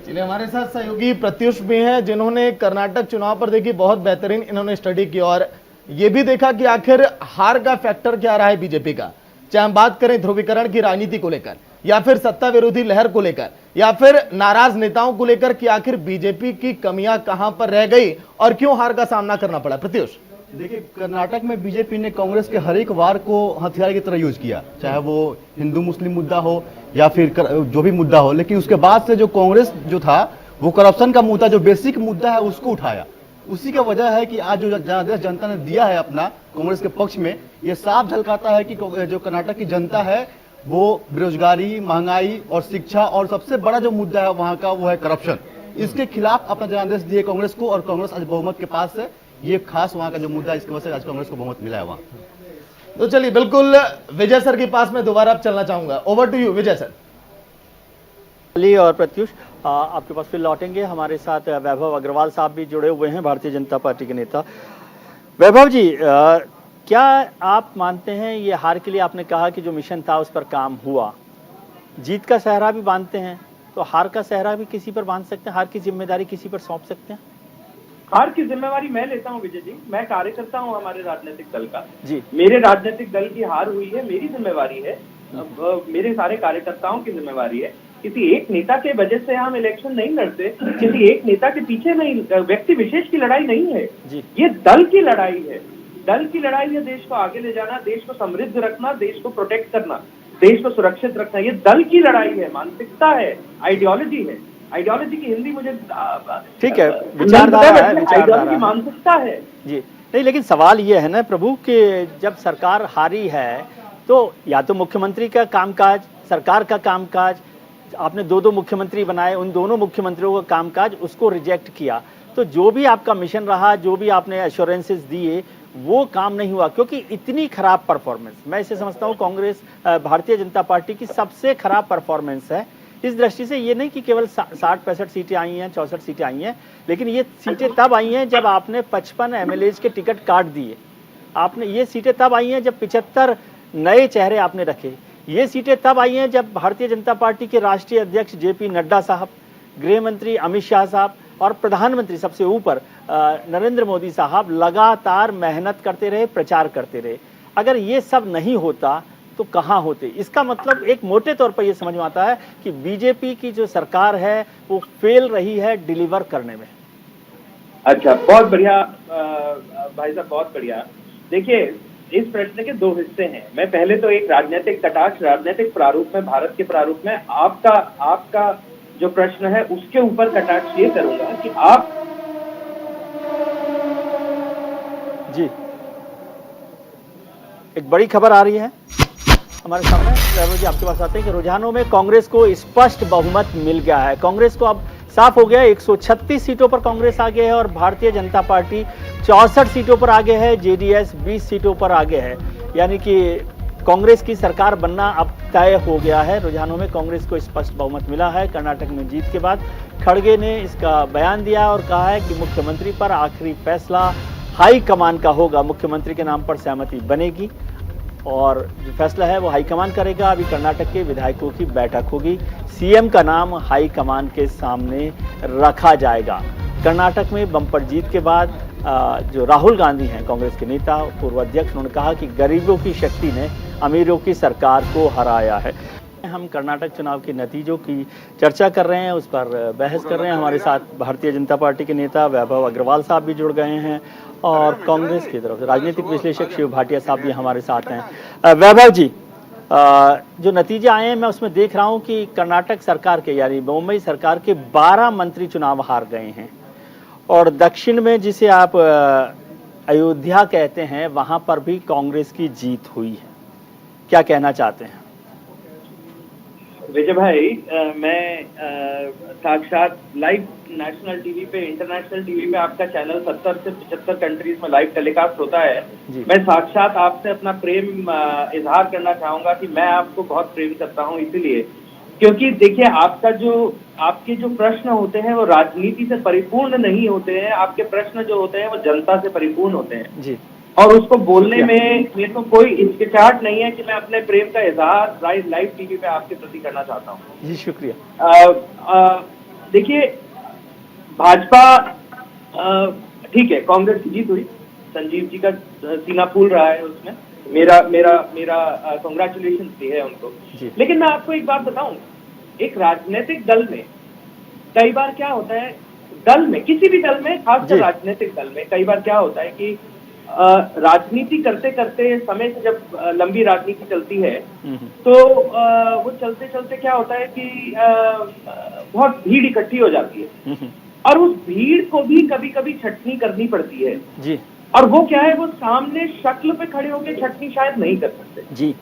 चलिए, हमारे साथ सहयोगी प्रत्युष भी हैं जिन्होंने कर्नाटक चुनाव पर देखी बहुत बेहतरीन इन्होंने स्टडी की और ये भी देखा कि आखिर हार का फैक्टर क्या रहा है बीजेपी का, चाहे हम बात करें ध्रुवीकरण की राजनीति को लेकर, या फिर सत्ता विरोधी लहर को लेकर, या फिर नाराज नेताओं को लेकर, कि आखिर बीजेपी की कमियां कहां पर रह गई और क्यों हार का सामना करना पड़ा। प्रत्युष, देखिए, कर्नाटक में बीजेपी ने कांग्रेस के हर एक वार को हथियार की तरह यूज किया, चाहे वो हिंदू मुस्लिम मुद्दा हो या फिर जो भी मुद्दा हो, लेकिन उसके बाद से जो कांग्रेस जो था वो करप्शन का मुद्दा, जो बेसिक मुद्दा है उसको उठाया। उसी का वजह है कि आज जो जनादेश जनता ने दिया है अपना कांग्रेस के पक्ष में, ये साफ झलकाता है कि जो कर्नाटक की जनता है वो बेरोजगारी, महंगाई और शिक्षा, और सबसे बड़ा जो मुद्दा है वहां का वो है करप्शन। इसके खिलाफ अपना जनादेश दिए कांग्रेस को, और कांग्रेस आज बहुमत के पास है। ये खास वहां का जो मुद्दा है, इसकी वजह से आज कांग्रेस को बहुमत मिला है वहां। तो चलिए, बिल्कुल विजय सर के पास में दोबारा अब चलना चाहूंगा। Over to you Vijay sir. Ali और प्रत्युष, आपके पास फिर लौटेंगे। हमारे साथ वैभव अग्रवाल साहब भी जुड़े हुए हैं, भारतीय जनता पार्टी के नेता। वैभव जी, क्या आप मानते हैं ये हार के लिए, आपने कहा कि जो मिशन था उस पर काम हुआ, जीत का सहरा भी बांधते हैं, तो हार का सहरा भी किसी पर बांध सकते हैं, हार की जिम्मेदारी किसी पर सौंप सकते हैं? हार की जिम्मेवारी मैं लेता हूं विजय जी, मैं कार्यकर्ता हूं हमारे राजनीतिक दल का जी। मेरे राजनीतिक दल की हार हुई है, मेरी जिम्मेवारी है, मेरे सारे कार्यकर्ताओं की जिम्मेवारी है। किसी एक नेता के वजह से हम इलेक्शन नहीं लड़ते, किसी एक नेता के पीछे नहीं, व्यक्ति विशेष की लड़ाई नहीं है जी। ये दल की लड़ाई है, दल की लड़ाई है। देश को आगे ले जाना, देश को समृद्ध रखना, देश को प्रोटेक्ट करना, देश को सुरक्षित रखना, ये दल की लड़ाई है, मानसिकता है, आइडियोलॉजी है। आइडियोलॉजी की हिंदी मुझे ठीक है, विचारधारा है, आइडियोलॉजी मानसिकता है जी। नहीं, लेकिन सवाल ये है ना प्रभु कि जब सरकार हारी है तो या तो मुख्यमंत्री का कामकाज, सरकार का कामकाज, आपने दो मुख्यमंत्री बनाए, उन दोनों मुख्यमंत्रियों का कामकाज उसको रिजेक्ट किया, तो जो भी आपका मिशन रहा, जो भी आपने एश्योरेंसेस दिए, वो काम नहीं हुआ, क्योंकि इतनी खराब परफॉर्मेंस, मैं इसे समझता हूँ कांग्रेस भारतीय जनता पार्टी की सबसे खराब परफॉर्मेंस है। इस दृष्टि से ये नहीं कि केवल 60-65 सीटें आई हैं, 64 सीटें आई हैं, लेकिन ये सीटें तब आई हैं जब आपने 55 एमएलएज के टिकट काट दिए। आपने ये सीटें तब आई हैं जब 75 नए चेहरे आपने रखे। ये सीटें तब आई हैं जब भारतीय जनता पार्टी के राष्ट्रीय अध्यक्ष जेपी नड्डा साहब गृह मंत्री अमित शाह साहब और प्रधानमंत्री सबसे ऊपर नरेंद्र मोदी साहब लगातार मेहनत करते रहे, प्रचार करते रहे। अगर ये सब नहीं होता तो कहां होते? इसका मतलब एक मोटे तौर पर यह समझ में आता है कि बीजेपी की जो सरकार है वो फेल रही है डिलीवर करने में। अच्छा, बहुत बढ़िया भाई साहब, बहुत बढ़िया। देखिए, इस प्रश्न के दो हिस्से हैं। मैं पहले तो एक राजनीतिक कटाक्ष, राजनीतिक प्रारूप में, भारत के प्रारूप में आपका जो प्रश्न है उसके ऊपर कटाक्ष ये करूंगा कि आप जी, एक बड़ी खबर आ रही है हमारे सामने। वैभव जी, आपके पास आते हैं कि रुझानों में कांग्रेस को स्पष्ट बहुमत मिल गया है। कांग्रेस को अब साफ हो गया, 136 सीटों पर कांग्रेस आगे है और भारतीय जनता पार्टी 64 सीटों पर आगे है, जेडीएस 20 सीटों पर आगे है। यानी कि कांग्रेस की सरकार बनना अब तय हो गया है। रुझानों में कांग्रेस को स्पष्ट बहुमत मिला है। कर्नाटक में जीत के बाद खड़गे ने इसका बयान दिया और कहा है कि मुख्यमंत्री पर आखिरी फैसला हाईकमान का होगा। मुख्यमंत्री के नाम पर सहमति बनेगी और जो फैसला है वो हाईकमान करेगा। अभी कर्नाटक के विधायकों की बैठक होगी, सीएम का नाम हाईकमान के सामने रखा जाएगा। कर्नाटक में बम्पर जीत के बाद जो राहुल गांधी हैं, कांग्रेस के नेता, पूर्व अध्यक्ष, उन्होंने कहा कि गरीबों की शक्ति ने अमीरों की सरकार को हराया है। हम कर्नाटक चुनाव के नतीजों की चर्चा कर रहे हैं, उस पर बहस कर रहे हैं। हमारे साथ भारतीय जनता पार्टी के नेता वैभव अग्रवाल साहब भी जुड़ गए हैं और कांग्रेस की तरफ से राजनीतिक विश्लेषक शिव भाटिया साहब भी हमारे साथ हैं। वैभव जी, जो नतीजे आए हैं मैं उसमें देख रहा हूं कि कर्नाटक सरकार के, यानी मुंबई सरकार के 12 मंत्री चुनाव हार गए हैं और दक्षिण में, जिसे आप अयोध्या कहते हैं, वहां पर भी कांग्रेस की जीत हुई है। क्या कहना चाहते हैं? विजय भाई, मैं साक्षात लाइव नेशनल टीवी पे, इंटरनेशनल टीवी पे आपका चैनल 70 से 75 कंट्रीज में लाइव टेलीकास्ट होता है। मैं साक्षात आपसे अपना प्रेम इजहार करना चाहूंगा कि मैं आपको बहुत प्रेम करता हूं, इसीलिए क्योंकि देखिए, आपके जो प्रश्न होते हैं वो राजनीति से परिपूर्ण नहीं होते हैं। आपके प्रश्न जो होते हैं वो जनता से परिपूर्ण होते हैं जी। और उसको बोलने में मेरे को कोई हिचकिचाहट नहीं है कि मैं अपने प्रेम का इजहार लाइव टीवी पे आपके प्रति करना चाहता हूँ। जी, शुक्रिया। देखिए, भाजपा, ठीक है, कांग्रेस की जीत हुई, संजीव जी का सीना फूल रहा है उसमें, मेरा कांग्रेचुलेशन भी है उनको। लेकिन मैं आपको एक बात बताऊं, एक राजनीतिक दल में कई बार क्या होता है, दल में, किसी भी दल में, खासकर राजनीतिक दल में कई बार क्या होता है कि राजनीति करते करते समय से, जब लंबी राजनीति चलती है तो वो चलते चलते क्या होता है कि बहुत भीड़ इकट्ठी हो जाती है और उस भीड़ को भी कभी कभी छटनी करनी पड़ती है जी। और वो क्या है, वो सामने शक्ल पे खड़े होकर छटनी शायद नहीं कर सकते जी।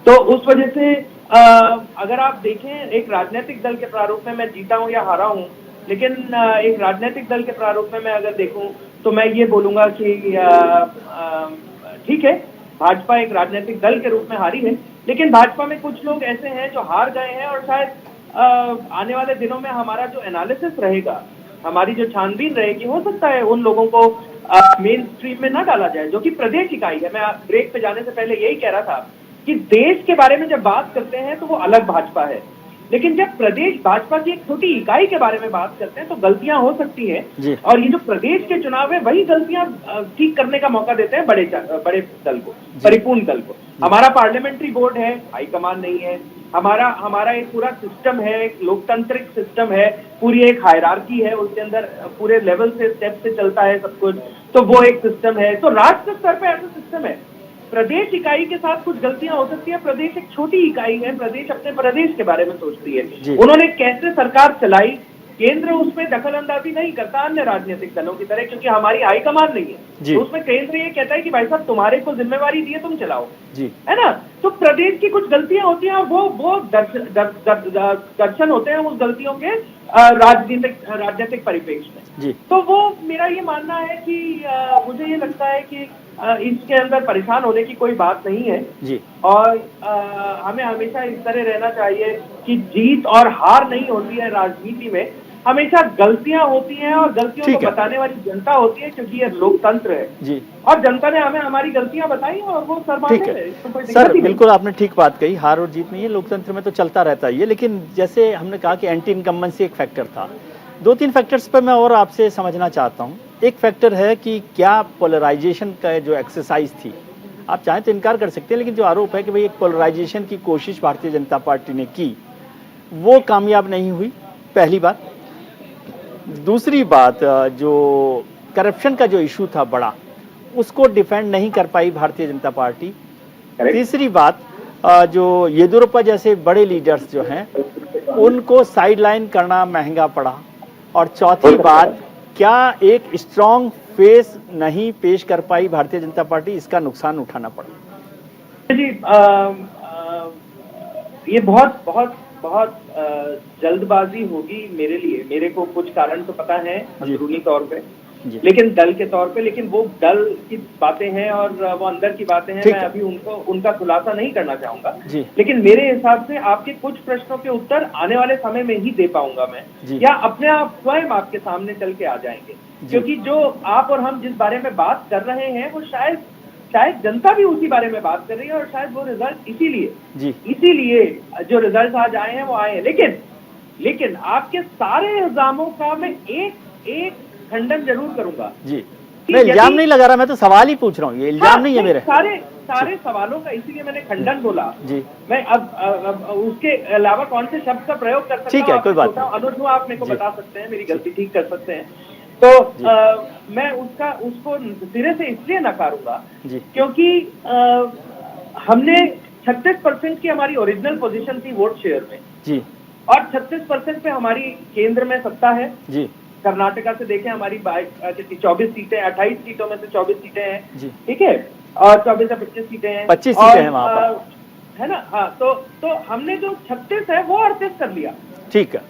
तो उस वजह से अगर आप देखें, एक राजनीतिक दल के प्रारूप में मैं जीता हूं या हारा हूं, लेकिन एक राजनीतिक दल के प्रारूप में मैं अगर देखूं तो मैं ये बोलूंगा कि ठीक है, भाजपा एक राजनीतिक दल के रूप में हारी है, लेकिन भाजपा में कुछ लोग ऐसे हैं जो हार गए हैं और शायद आने वाले दिनों में हमारा जो एनालिसिस रहेगा, हमारी जो छानबीन रहेगी, हो सकता है उन लोगों को मेन स्ट्रीम में ना डाला जाए, जो कि प्रदेश इकाई है। मैं ब्रेक पे जाने से पहले यही कह रहा था कि देश के बारे में जब बात करते हैं तो वो अलग भाजपा है, लेकिन जब प्रदेश भाजपा की एक छोटी इकाई के बारे में बात करते हैं तो गलतियां हो सकती हैं और ये जो प्रदेश के चुनाव है वही गलतियां ठीक करने का मौका देते हैं बड़े दल को, परिपूर्ण दल को। हमारा पार्लियामेंट्री बोर्ड है, हाईकमान नहीं है। हमारा एक पूरा सिस्टम है, एक लोकतांत्रिक सिस्टम है, पूरी एक हायरार्की है, उसके अंदर पूरे लेवल से, स्टेप से चलता है सब कुछ, तो वो एक सिस्टम है। तो राष्ट्र स्तर पे ऐसा सिस्टम है। प्रदेश इकाई के साथ कुछ गलतियां हो सकती है। प्रदेश एक छोटी इकाई है, प्रदेश अपने प्रदेश के बारे में सोचती है। उन्होंने कैसे सरकार चलाई, केंद्र उसमें दखल अंदाजी नहीं करता अन्य राजनीतिक दलों की तरह, क्योंकि हमारी हाईकमान नहीं है। तो उसमें केंद्र ये कहता है कि भाई साहब तुम्हारे को जिम्मेवारी दी है, तुम चलाओ, है ना। तो प्रदेश की कुछ गलतियां होती हैं और वो दर्शन होते हैं उस गलतियों के राजनीतिक परिप्रेक्ष्य में। तो वो मेरा ये मानना है कि मुझे ये लगता है कि इसके अंदर परेशान होने की कोई बात नहीं है जी। और हमें हमेशा इस तरह रहना चाहिए कि जीत और हार नहीं होती है राजनीति में, हमेशा गलतियां होती हैं और गलतियों ठीक को है। बताने वाली जनता होती है, क्योंकि ये लोकतंत्र है जी और जनता ने हमें हमारी गलतियां बताई और वो ठीक शर्माते है हैं, इसमें कोई दिक्कत सर, ही नहीं। बिल्कुल आपने ठीक बात कही। हार और जीत नहीं है, लोकतंत्र में तो चलता रहता ही है। लेकिन जैसे हमने कहा कि एंटी इनकम्बेंसी एक फैक्टर था, 2-3 फैक्टर्स पर मैं और आपसे समझना चाहता हूँ। एक फैक्टर है कि क्या पोलराइजेशन का जो एक्सरसाइज थी, आप चाहें तो इनकार कर सकते हैं, लेकिन जो आरोप है कि भाई एक पोलराइजेशन की कोशिश भारतीय जनता पार्टी ने की, वो कामयाब नहीं हुई, पहली बात। दूसरी बात, जो करप्शन का जो इशू था बड़ा, उसको डिफेंड नहीं कर पाई भारतीय जनता पार्टी। तीसरी बात, जो येदियुरप्पा जैसे बड़े लीडर्स जो हैं उनको साइडलाइन करना महंगा पड़ा। और चौथी बात, क्या एक स्ट्रांग फेस नहीं पेश कर पाई भारतीय जनता पार्टी, इसका नुकसान उठाना पड़ा। जी ये बहुत बहुत बहुत जल्दबाजी होगी मेरे लिए। मेरे को कुछ कारण तो पता है अंदरूनी तौर पे, लेकिन दल के तौर पे, लेकिन वो दल की बातें हैं और वो अंदर की बातें हैं, मैं अभी उनका खुलासा नहीं करना चाहूंगा। लेकिन मेरे हिसाब से आपके कुछ प्रश्नों के उत्तर आने वाले समय में ही दे पाऊंगा मैं, या अपने आप स्वयं आपके सामने चल के आ जाएंगे, क्योंकि जो आप और हम जिस बारे में बात कर रहे हैं वो शायद जनता भी उसी बारे में बात कर रही है, और शायद वो रिजल्ट इसीलिए जो रिजल्ट आज आए हैं वो आए हैं। लेकिन आपके सारे इल्जामों का मैं एक खंडन जरूर करूंगा। जी, मैं इल्जाम नहीं लगा रहा, मैं तो सवाल ही पूछ रहा हूँ, ये इल्जाम नहीं है मेरे। सारे सवालों का इसीलिए मैंने खंडन बोला। जी, मैं अब उसके अलावा कौन से शब्द का प्रयोग कर सकता हूँ? ठीक है, कोई बात नहीं। अनुज आप मेरे को बता सकते हैं, मेरी गलती ठीक कर सकते हैं। तो मैं उसको सिरे से इसलिए नकारूंगा क्योंकि हमने 36% की हमारी ओरिजिनल पोजीशन थी वोट शेयर में जी, और 36% पे हमारी केंद्र में सत्ता है जी। कर्नाटका से देखें हमारी 24 सीटें, 28 सीटों में से 24 सीटें हैं जी, ठीक है, और 24 से 25 सीटें हैं, 25 सीटें हैं वहां पर, है ना। हाँ, तो हमने जो 36 है वो 38 कर लिया। ठीक है,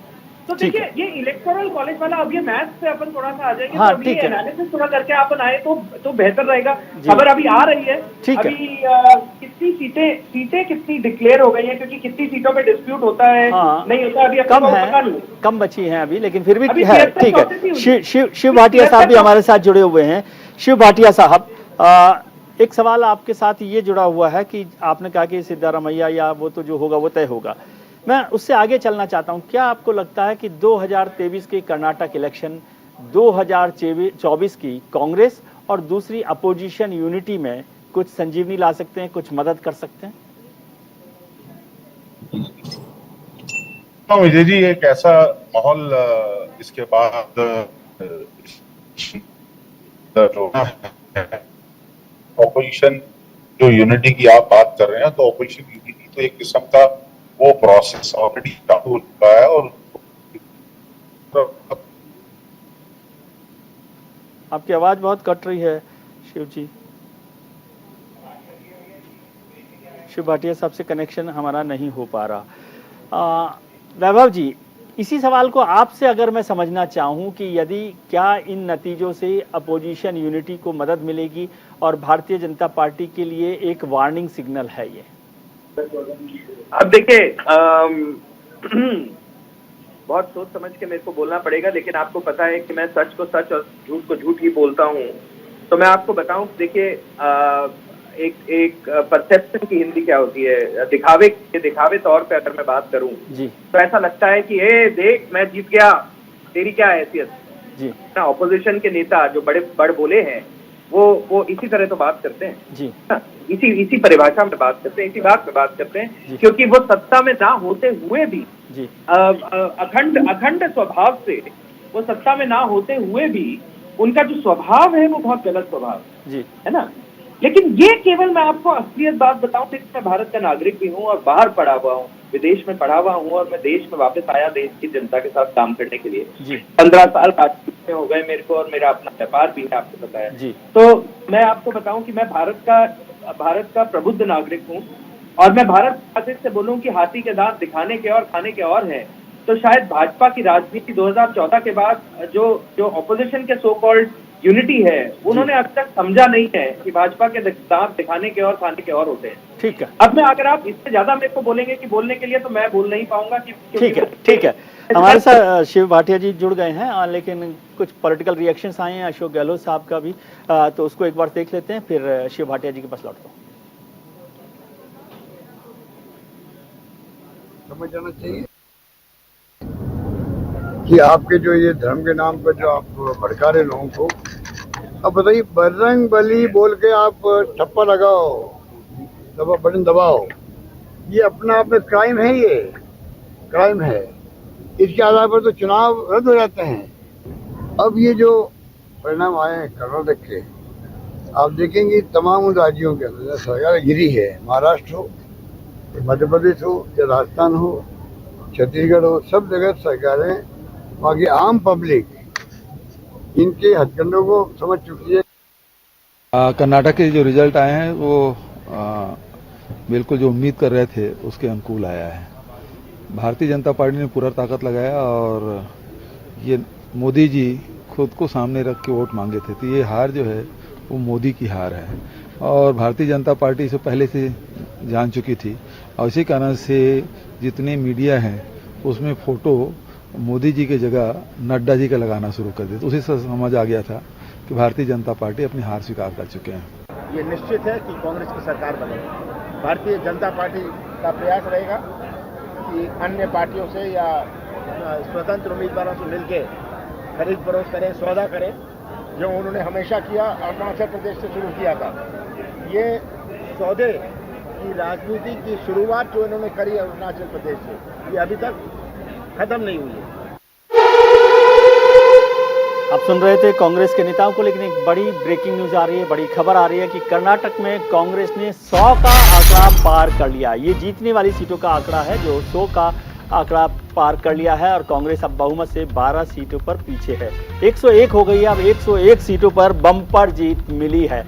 तो देखिए ये इलेक्टोरल कॉलेज वाला, अब ये मैथ्स से अपन थोड़ा सा आ जाएंगे। हाँ, तो ये एनालिसिस थोड़ा करके अपन आए तो बेहतर रहेगा। खबर अभी आ रही है, अभी कितनी सीटें कितनी डिक्लेयर हो गई हैं, क्योंकि कितनी सीटों पे डिस्प्यूट होता है नहीं होता अभी कम है, कम बची हैं अभी, लेकिन फिर भी है। ठीक है, शिव भाटिया साहब भी हमारे साथ जुड़े हुए हैं। शिव भाटिया साहब, एक सवाल आपके साथ ये जुड़ा हुआ है कि आपने कहा कि सिद्धारमैया या वो तो जो होगा वो तय होगा। मैं उससे आगे चलना चाहता हूं। क्या आपको लगता है कि 2023 के कर्नाटक इलेक्शन 2024 की कांग्रेस और दूसरी अपोजिशन यूनिटी में कुछ संजीवनी ला सकते हैं, कुछ मदद कर सकते हैं? विजय जी, एक ऐसा माहौल इसके बाद ऑपोजिशन जो यूनिटी की आप बात कर रहे हैं, तो ऑपोजिशन यूनिटी तो एक किस्म का वो प्रोसेस ऑलरेडी चालू हो चुका है। और आपकी आवाज बहुत कट रही है शिव जी। शिव भाटिया साहब से कनेक्शन हमारा नहीं हो पा रहा। वैभव जी, इसी सवाल को आपसे अगर मैं समझना चाहूं कि यदि क्या इन नतीजों से अपोजिशन यूनिटी को मदद मिलेगी और भारतीय जनता पार्टी के लिए एक वार्निंग सिग्नल है ये? अब देखिए बहुत सोच समझ के मेरे को बोलना पड़ेगा, लेकिन आपको पता है कि मैं सच को सच और झूठ को झूठ ही बोलता हूँ। तो मैं आपको बताऊं, देखिए एक परसेप्शन की हिंदी क्या होती है, दिखावे तौर पे अगर मैं बात करूं तो ऐसा लगता है कि ए देख मैं जीत गया, तेरी क्या हैसियत जी। ऑपोजिशन के नेता जो बड़े बोले हैं वो इसी तरह तो बात करते हैं जी, इसी परिभाषा में बात करते हैं, इसी बात में बात करते हैं, क्योंकि वो सत्ता में ना होते हुए भी जी अखंड स्वभाव से, वो सत्ता में ना होते हुए भी उनका जो स्वभाव है वो बहुत गलत स्वभाव जी, है ना। लेकिन ये केवल मैं आपको असलियत बात बताऊं कि मैं भारत का नागरिक भी हूं और बाहर पढ़ा हुआ हूं, विदेश में पढ़ा हुआ हूं, और मैं देश में वापस आया देश की जनता के साथ काम करने के लिए। 15 साल में हो गए मेरे को, और मेरा अपना व्यापार भी है, आपको पता है। तो मैं आपको बताऊं कि मैं भारत का प्रबुद्ध नागरिक हूं, और मैं भारत से बोलूं कि हाथी के दांत दिखाने के और खाने के और हैं, तो शायद भाजपा की राजनीति 2014 के बाद जो ऑपोजिशन के सो कॉल्ड यूनिटी है, उन्होंने अब तक समझा नहीं है कि भाजपा के दांत दिखाने के और खाने के और होते हैं। ठीक है, अब मैं अगर आप इससे ज्यादा मेरे को बोलेंगे कि बोलने के लिए, तो मैं बोल नहीं पाऊंगा कि ठीक है हमारे साथ शिव भाटिया जी जुड़ गए हैं, लेकिन कुछ पॉलिटिकल रिएक्शंस आए हैं अशोक गहलोत साहब का भी, तो उसको एक बार देख लेते हैं, फिर शिव भाटिया जी के पास लौटता हूँ। समझ जाना चाहिए कि आपके जो ये धर्म के नाम पर जो आप भड़का रहे लोगों को, अब बताइए बजरंग बली बोल के आप ठप्पा लगाओ, बटन दबाओ, ये अपना आप में क्राइम है, ये क्राइम है। इसके आधार पर तो चुनाव रद्द हो जाते हैं। अब ये जो परिणाम आए हैं कर्नाटक के, आप देखेंगे तमाम उन राज्यों के अंदर सरकार गिरी है, महाराष्ट्र हो, मध्य प्रदेश हो या राजस्थान हो, छत्तीसगढ़ हो, सब जगह सरकारें, वहाँ की आम पब्लिक इनके हथकंडों को समझ चुकी है। कर्नाटक के जो रिजल्ट आए हैं वो बिल्कुल जो उम्मीद कर रहे थे उसके अनुकूल आया है। भारतीय जनता पार्टी ने पूरा ताकत लगाया और ये मोदी जी खुद को सामने रख के वोट मांगे थे, तो ये हार जो है वो मोदी की हार है और भारतीय जनता पार्टी इसे पहले से जान चुकी थी और इसी कारण से जितने मीडिया हैं उसमें फोटो मोदी जी की जगह नड्डा जी का लगाना शुरू कर दिया, तो उसी से समझ आ गया था कि भारतीय जनता पार्टी अपनी हार स्वीकार कर चुके हैं। ये निश्चित है कि कांग्रेस की सरकार बनेगी। भारतीय जनता पार्टी का प्रयास रहेगा कि अन्य पार्टियों से या स्वतंत्र उम्मीदवारों से मिलकर खरीद फरोख्त करें, सौदा करें, जो उन्होंने हमेशा किया, अरुणाचल प्रदेश से शुरू किया था। ये सौदे की राजनीति की शुरुआत जो इन्होंने करी अरुणाचल प्रदेश से, ये अभी तक खत्म नहीं हुई है। आप सुन रहे थे कांग्रेस के नेताओं को, लेकिन एक बड़ी ब्रेकिंग न्यूज आ रही है, बड़ी खबर आ रही है कि कर्नाटक में कांग्रेस ने 100 का आंकड़ा पार कर लिया। ये जीतने वाली सीटों का आंकड़ा है जो 100 का आंकड़ा पार कर लिया है और कांग्रेस अब बहुमत से 12 सीटों पर पीछे है। 101 हो गई है, अब 101 सीटों पर बम्पर जीत मिली है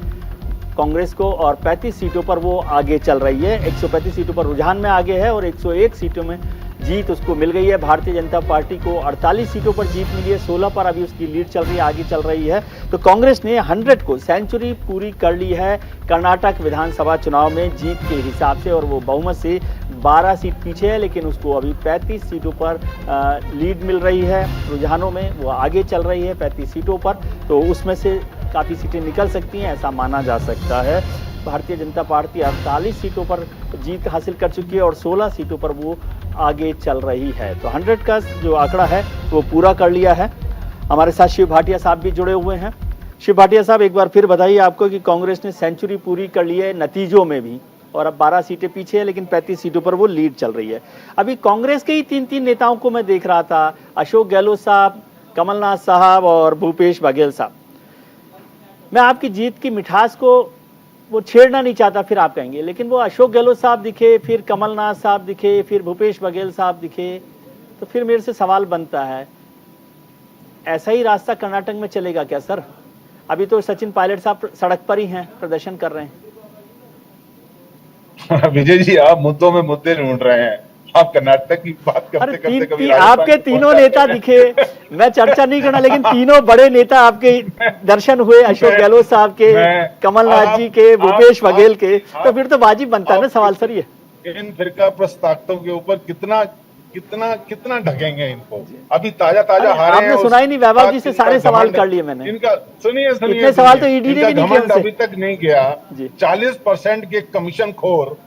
कांग्रेस को और 35 सीटों पर वो आगे चल रही है। 135 सीटों पर रुझान में आगे है और 101 सीटों में जीत उसको मिल गई है। भारतीय जनता पार्टी को 48 सीटों पर जीत मिली है, 16 पर अभी उसकी लीड चल रही है, आगे चल रही है। तो कांग्रेस ने 100 को सेंचुरी पूरी कर ली है कर्नाटक विधानसभा चुनाव में जीत के हिसाब से और वो बहुमत से 12 सीट पीछे है, लेकिन उसको अभी 35 सीटों पर लीड मिल रही है। रुझानों में वो आगे चल रही है 35 सीटों पर, तो उसमें से काफ़ी सीटें निकल सकती हैं, ऐसा माना जा सकता है। भारतीय जनता पार्टी 48 सीटों पर जीत हासिल कर चुकी है और 16 सीटों पर वो आगे चल रही है। तो 100 का जो आंकड़ा है वो पूरा कर लिया है। हमारे साथ शिव भाटिया साहब भी जुड़े हुए हैं। शिव भाटिया साहब, एक बार फिर बताइए आपको कि कांग्रेस ने सेंचुरी पूरी कर ली है नतीजों में भी और अब 12 सीटें पीछे है, लेकिन 35 सीटों पर वो लीड चल रही है। अभी कांग्रेस के ही 3 नेताओं को मैं देख रहा था, अशोक गहलोत साहब, कमलनाथ साहब और भूपेश बघेल साहब। मैं आपकी जीत की मिठास को वो छेड़ना नहीं चाहता, फिर आप कहेंगे, लेकिन वो अशोक गहलोत साहब दिखे, फिर कमलनाथ साहब दिखे, फिर भूपेश बघेल साहब दिखे, तो फिर मेरे से सवाल बनता है, ऐसा ही रास्ता कर्नाटक में चलेगा क्या सर? अभी तो सचिन पायलट साहब सड़क पर ही हैं, प्रदर्शन कर रहे हैं। विजय जी, आप मुद्दों में मुद्दे ढूंढ रहे हैं। आप कर्नाटक की बात करते करते कभी आपके तीनों नेता दिखे, मैं चर्चा नहीं करना, लेकिन तीनों बड़े नेता आपके दर्शन हुए, अशोक गहलोत साहब के, कमलनाथ जी के, भूपेश बघेल के, तो फिर तो वाजिब बनता है ना सवाल सर। ये इन फिरका प्रस्तावों के ऊपर कितना कितना कितना ढकेंगे इनको? अभी ताजा ताजा हारे आपने सुना ही नहीं, वैभव जी से सारे सवाल कर लिए मैंने। इनका सुनिए इतने सवाल तो ईडी ने भी नहीं किए अभी तक नहीं गया। 40% के कमीशन खोर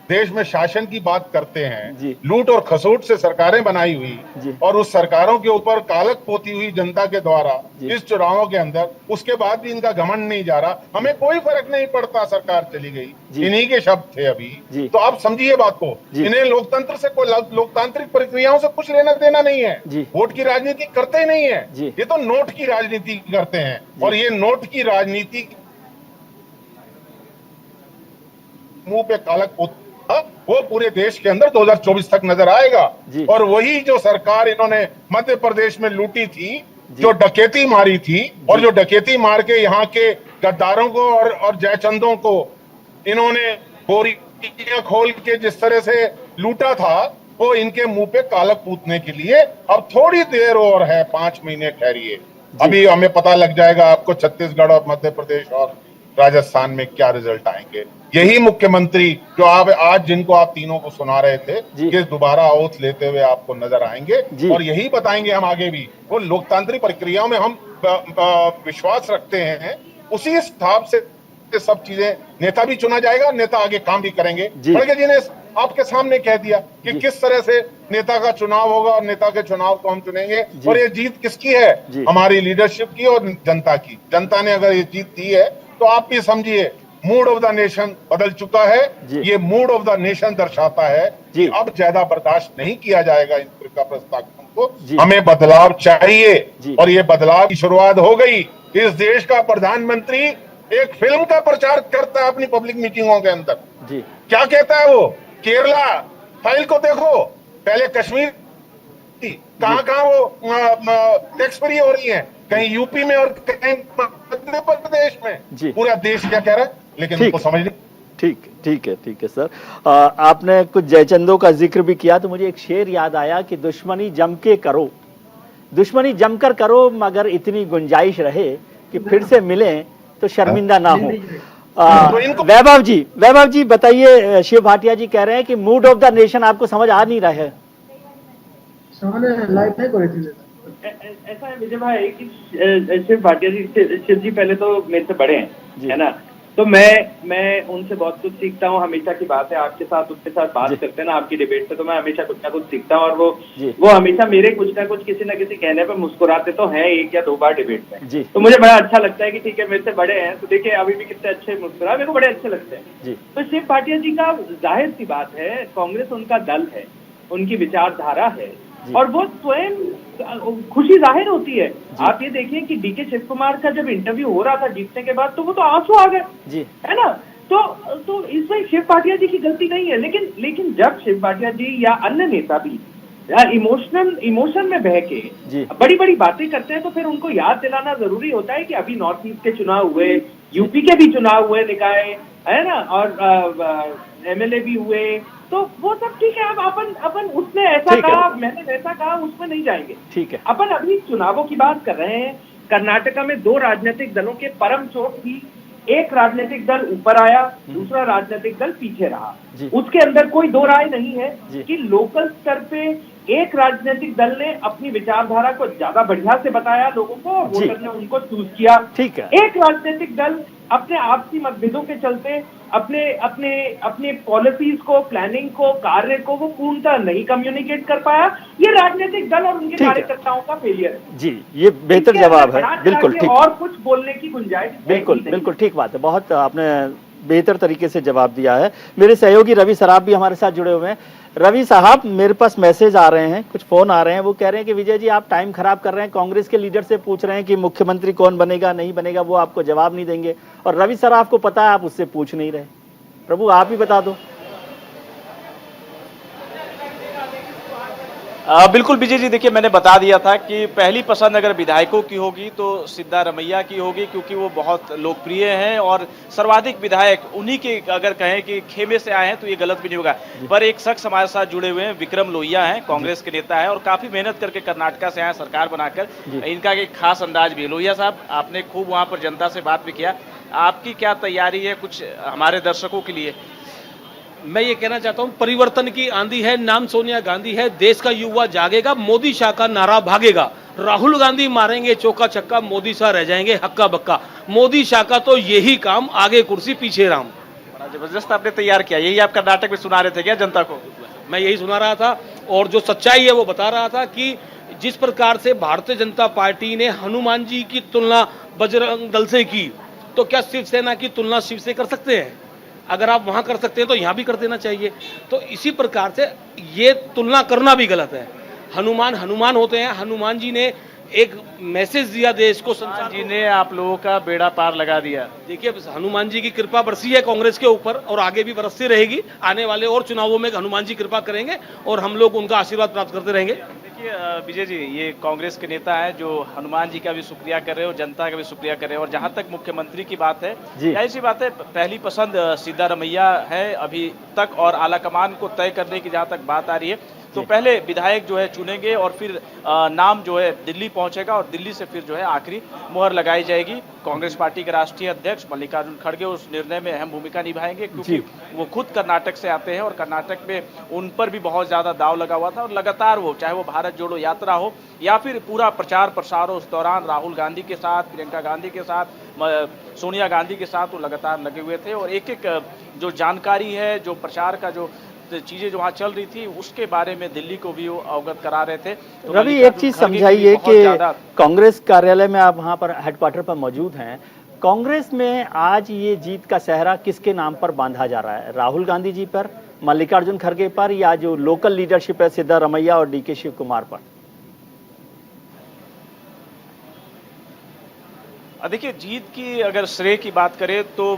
देश में शासन की बात करते हैं, लूट और खसोट से सरकारें बनाई हुई और उस सरकारों के ऊपर कालक पोती हुई जनता के द्वारा इस चुनावों के अंदर, उसके बाद भी इनका घमंड नहीं जा रहा। हमें कोई फर्क नहीं पड़ता, सरकार चली गई, इन्हीं के शब्द थे अभी। तो आप समझिए बात को, इन्हें लोकतंत्र से कोई लोकतांत्रिक प्रक्रियाओं से कुछ लेना देना नहीं है। वोट की राजनीति करते ही नहीं है, ये तो नोट की राजनीति करते हैं और ये नोट की राजनीति मुंह पे कालक पोत वो पूरे देश के अंदर 2024 तक नजर आएगा। और वही जो सरकार इन्होंने मध्य प्रदेश में लूटी थी, जो डकैती मारी थी और जो डकैती मार के यहाँ के गद्दारों को और जयचंदों को इन्होंने बोरियां खोल के जिस तरह से लूटा था, वो इनके मुंह पे कालक पूतने के लिए अब थोड़ी देर और है, 5 महीने ठहरिए, अभी हमें पता लग जाएगा आपको छत्तीसगढ़ और मध्य प्रदेश और राजस्थान में क्या रिजल्ट आएंगे। यही मुख्यमंत्री जो आप आज जिनको आप तीनों को सुना रहे थे कि दोबारा ओथ लेते हुए आपको नजर आएंगे और यही बताएंगे हम आगे भी। वो लोकतांत्रिक प्रक्रियाओं में हम विश्वास रखते हैं, उसी हिसाब से सब चीजें, नेता भी चुना जाएगा, नेता आगे काम भी करेंगे। खड़गे जी ने आपके सामने कह दिया कि किस तरह से नेता का चुनाव होगा और नेता के चुनाव को हम चुनेंगे। और ये जीत किसकी है? हमारी लीडरशिप की और जनता की। जनता ने अगर ये जीत दी है तो आप भी समझिए मूड ऑफ द नेशन बदल चुका है। ये मूड ऑफ द नेशन दर्शाता है कि अब ज्यादा बर्दाश्त नहीं किया जाएगा इन फिरका प्रस्तावों को। हमें बदलाव चाहिए और ये बदलाव की शुरुआत हो गई। इस देश का प्रधानमंत्री एक फिल्म का प्रचार करता है अपनी पब्लिक मीटिंगों के अंदर। क्या कहता है वो? केरला फाइल को देखो, पहले कश्मीर कहां वो टैक्स फ्री हो रही है, कहीं यूपी में और कहीं मध्य प्रदेश में। पूरा देश क्या कह रहा है, लेकिन उनको समझ नहीं। ठीक है सर। आपने कुछ जयचंदों का जिक्र भी किया तो मुझे एक शेर याद आया कि दुश्मनी जम के करो, दुश्मनी जमकर करो, मगर इतनी गुंजाइश रहे कि फिर से मिले तो शर्मिंदा ना हो। वैभव जी बताइए, शिव भाटिया जी कह रहे हैं कि मूड ऑफ द नेशन आपको समझ आ नहीं रहा है। ऐसा है विजय भाई कि शिव भाटिया जी, शिव जी पहले तो मेरे से बड़े हैं, है ना, तो मैं उनसे बहुत कुछ सीखता हूँ। हमेशा की बात है, आपके साथ उनके साथ बात करते हैं ना आपकी डिबेट पे, तो मैं हमेशा कुछ ना कुछ सीखता हूँ। और वो हमेशा मेरे कुछ ना कुछ किसी ना किसी कहने पे मुस्कुराते तो हैं 1 या 2 बार डिबेट में। तो मुझे बड़ा अच्छा लगता है कि ठीक है मेरे से बड़े हैं, तो देखिए अभी भी कितने अच्छे मुस्कुरा, मेरे को बड़े अच्छे लगते हैं। तो शिव भाटिया जी का जाहिर सी बात है, कांग्रेस उनका दल है, उनकी विचारधारा है और वो स्वयं खुशी जाहिर होती है। आप ये देखिए कि डीके शिव कुमार का जब इंटरव्यू हो रहा था जीतने के बाद, तो वो तो आंसू आ गए, है ना। तो इसमें शिव भाटिया जी की गलती नहीं है, लेकिन जब शिव भाटिया जी या अन्य नेता भी इमोशन में बह के बड़ी बड़ी बातें करते हैं, तो फिर उनको याद दिलाना जरूरी होता है कि अभी नॉर्थ ईस्ट के चुनाव हुए, यूपी के भी चुनाव हुए निकाय, है ना, और एमएलए भी हुए, तो वो सब ठीक है। अब अपन उसने ऐसा कहा, मैंने वैसा कहा, उसमें नहीं जाएंगे। ठीक है, अपन अभी चुनावों की बात कर रहे हैं। कर्नाटका में 2 राजनीतिक दलों के परम चोट थी। एक राजनीतिक दल ऊपर आया, दूसरा राजनीतिक दल पीछे रहा। उसके अंदर कोई 2 राय नहीं है कि लोकल स्तर पे एक राजनीतिक दल ने अपनी विचारधारा को ज्यादा बढ़िया से बताया लोगों को, और वोटर ने उनको चूज किया। ठीक है, एक राजनीतिक दल अपने आपसी मतभेदों के चलते अपने पॉलिसीज को, प्लानिंग को, कार्य को वो पूर्णतः नहीं कम्युनिकेट कर पाया। ये राजनीतिक दल और उनके कार्यकर्ताओं का फेलियर है। जी, ये बेहतर जवाब है, बिल्कुल ठीक। और कुछ बोलने की गुंजाइश बिल्कुल ठीक बात है, बहुत आपने बेहतर तरीके से जवाब दिया है। मेरे सहयोगी रवि सराफ भी हमारे साथ जुड़े हुए हैं। रवि साहब, मेरे पास मैसेज आ रहे हैं, कुछ फोन आ रहे हैं, वो कह रहे हैं कि विजय जी आप टाइम खराब कर रहे हैं, कांग्रेस के लीडर से पूछ रहे हैं कि मुख्यमंत्री कौन बनेगा नहीं बनेगा, वो आपको जवाब नहीं देंगे, और रवि सराफ को पता है आप उससे पूछ नहीं रहे। प्रभु आप ही बता दो। बिल्कुल विजय जी, देखिए मैंने बता दिया था कि पहली पसंद अगर विधायकों की होगी तो सिद्धारमैया की होगी, क्योंकि वो बहुत लोकप्रिय हैं और सर्वाधिक विधायक उन्हीं के, अगर कहें कि खेमे से आए हैं तो ये गलत भी नहीं होगा। पर एक शख्स हमारे साथ जुड़े हुए हैं, विक्रम लोहिया हैं, कांग्रेस के नेता है और काफी मेहनत करके कर्नाटका से आए सरकार बनाकर। इनका एक खास अंदाज भी है। लोहिया साहब, आपने खूब वहां पर जनता से बात भी किया, आपकी क्या तैयारी है कुछ हमारे दर्शकों के लिए? मैं ये कहना चाहता हूं, परिवर्तन की आंधी है, नाम सोनिया गांधी है, देश का युवा जागेगा, मोदी शाह का नारा भागेगा, राहुल गांधी मारेंगे चौका छक्का, मोदी शाह रह जाएंगे हक्का बक्का, मोदी शाह का तो यही काम, आगे कुर्सी पीछे राम। बड़ा जबरदस्त आपने तैयार किया, यही आप कर्नाटक में सुना रहे थे क्या जनता को? मैं यही सुना रहा था और जो सच्चाई है वो बता रहा था कि जिस प्रकार से भारतीय जनता पार्टी ने हनुमान जी की तुलना बजरंग दल से की, तो क्या शिवसेना की तुलना शिव से कर सकते हैं? अगर आप वहां कर सकते हैं तो यहां भी कर देना चाहिए। तो इसी प्रकार से ये तुलना करना भी गलत है। हनुमान होते हैं। हनुमान जी ने एक मैसेज दिया देश को, संसार जी ने आप लोगों का बेड़ा पार लगा दिया। देखिए, हनुमान जी की कृपा बरसी है कांग्रेस के ऊपर और आगे भी बरसती रहेगी। आने वाले और चुनावों में हनुमान जी कृपा करेंगे और हम लोग उनका आशीर्वाद प्राप्त करते रहेंगे। विजय जी, ये कांग्रेस के नेता है जो हनुमान जी का भी शुक्रिया कर रहे हो, जनता का भी शुक्रिया कर रहे हो, और जहां तक मुख्यमंत्री की बात है, ऐसी बात है, पहली पसंद सिद्धारमैया है अभी तक, और आलाकमान को तय करने की जहां तक बात आ रही है, तो पहले विधायक जो है चुनेंगे और फिर नाम जो है दिल्ली पहुंचेगा और दिल्ली से फिर जो है आखिरी मुहर लगाई जाएगी। कांग्रेस पार्टी के राष्ट्रीय अध्यक्ष मल्लिकार्जुन खड़गे उस निर्णय में अहम भूमिका निभाएंगे, क्योंकि वो खुद कर्नाटक से आते हैं और कर्नाटक में उन पर भी बहुत ज्यादा दाव लगा हुआ था और लगातार वो, चाहे वो भारत जोड़ो यात्रा हो या फिर पूरा प्रचार प्रसार हो, उस दौरान राहुल गांधी के साथ, प्रियंका गांधी के साथ, सोनिया गांधी के साथ वो लगातार लगे हुए थे और एक एक जो जानकारी है, जो प्रचार का जो चीजें जो वहाँ चल रही थी उसके बारे में दिल्ली को भी वो अवगत करा रहे थे। तो रवि, एक चीज समझाइए कि कांग्रेस कार्यालय में आप वहाँ पर हेडक्वार्टर पर मौजूद हैं, कांग्रेस में आज ये जीत का सेहरा किसके नाम पर बांधा जा रहा है? राहुल गांधी जी पर, मल्लिकार्जुन खड़गे पर, या जो लोकल लीडरशिप है सिद्धारमैया और डीके शिव कुमार पर? देखिए, जीत की अगर श्रेय की बात करें तो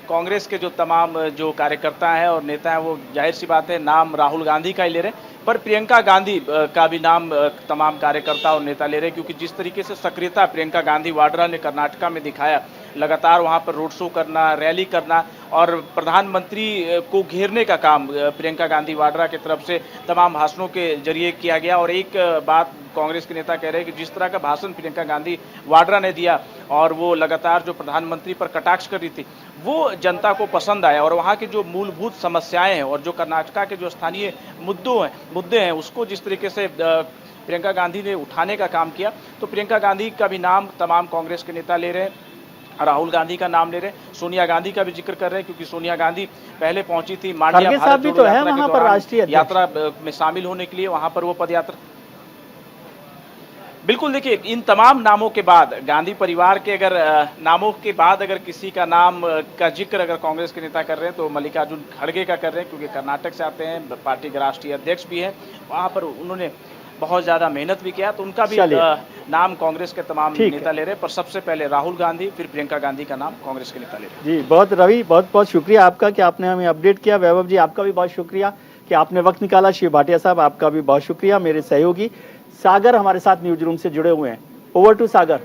कांग्रेस के जो तमाम जो कार्यकर्ता हैं और नेता हैं वो जाहिर सी बात है नाम राहुल गांधी का ही ले रहे हैं, पर प्रियंका गांधी का भी नाम तमाम कार्यकर्ता और नेता ले रहे हैं, क्योंकि जिस तरीके से सक्रियता प्रियंका गांधी वाड्रा ने कर्नाटका में दिखाया, लगातार वहां पर रोड शो करना, रैली करना और प्रधानमंत्री को घेरने का काम प्रियंका गांधी वाड्रा की तरफ से तमाम भाषणों के जरिए किया गया। और एक बात कांग्रेस के नेता कह रहे हैं कि जिस तरह का भाषण प्रियंका गांधी वाड्रा ने दिया और वो लगातार जो प्रधानमंत्री पर कटाक्ष कर रही थी, वो जनता को पसंद आया और वहाँ की जो मूलभूत समस्याएं हैं और जो कर्नाटका के जो स्थानीय मुद्दे हैं उसको जिस तरीके से प्रियंका गांधी ने उठाने का काम किया, तो प्रियंका गांधी का भी नाम तमाम कांग्रेस के नेता ले रहे हैं, राहुल गांधी का नाम ले रहे हैं, सोनिया गांधी का भी जिक्र कर रहे हैं, क्योंकि सोनिया गांधी पहले पहुंची थी मांड्या भारत जोड़ो यात्रा के दौरान यात्रा में शामिल होने के लिए, वहां पर वो पदयात्रा। बिल्कुल, देखिए, इन तमाम नामों के बाद, गांधी परिवार के अगर नामों के बाद अगर किसी का नाम का जिक्र अगर कांग्रेस के नेता कर रहे हैं तो मल्लिकार्जुन खड़गे का कर रहे हैं, क्योंकि कर्नाटक से आते हैं, पार्टी के राष्ट्रीय अध्यक्ष भी हैं, वहां पर उन्होंने बहुत ज्यादा मेहनत भी किया, तो उनका भी नाम कांग्रेस के तमाम नेता ले रहे हैं। पर सबसे पहले राहुल गांधी, फिर प्रियंका गांधी का नाम कांग्रेस के नेता ले रहे हैं। जी, बहुत रवि, बहुत बहुत शुक्रिया आपका कि आपने हमें अपडेट किया। वैभव जी, आपका भी बहुत शुक्रिया कि आपने वक्त निकाला। शिव भाटिया साहब, आपका भी बहुत शुक्रिया। मेरे सहयोगी सागर हमारे साथ न्यूज रूम से जुड़े हुए हैं। ओवर टू सागर।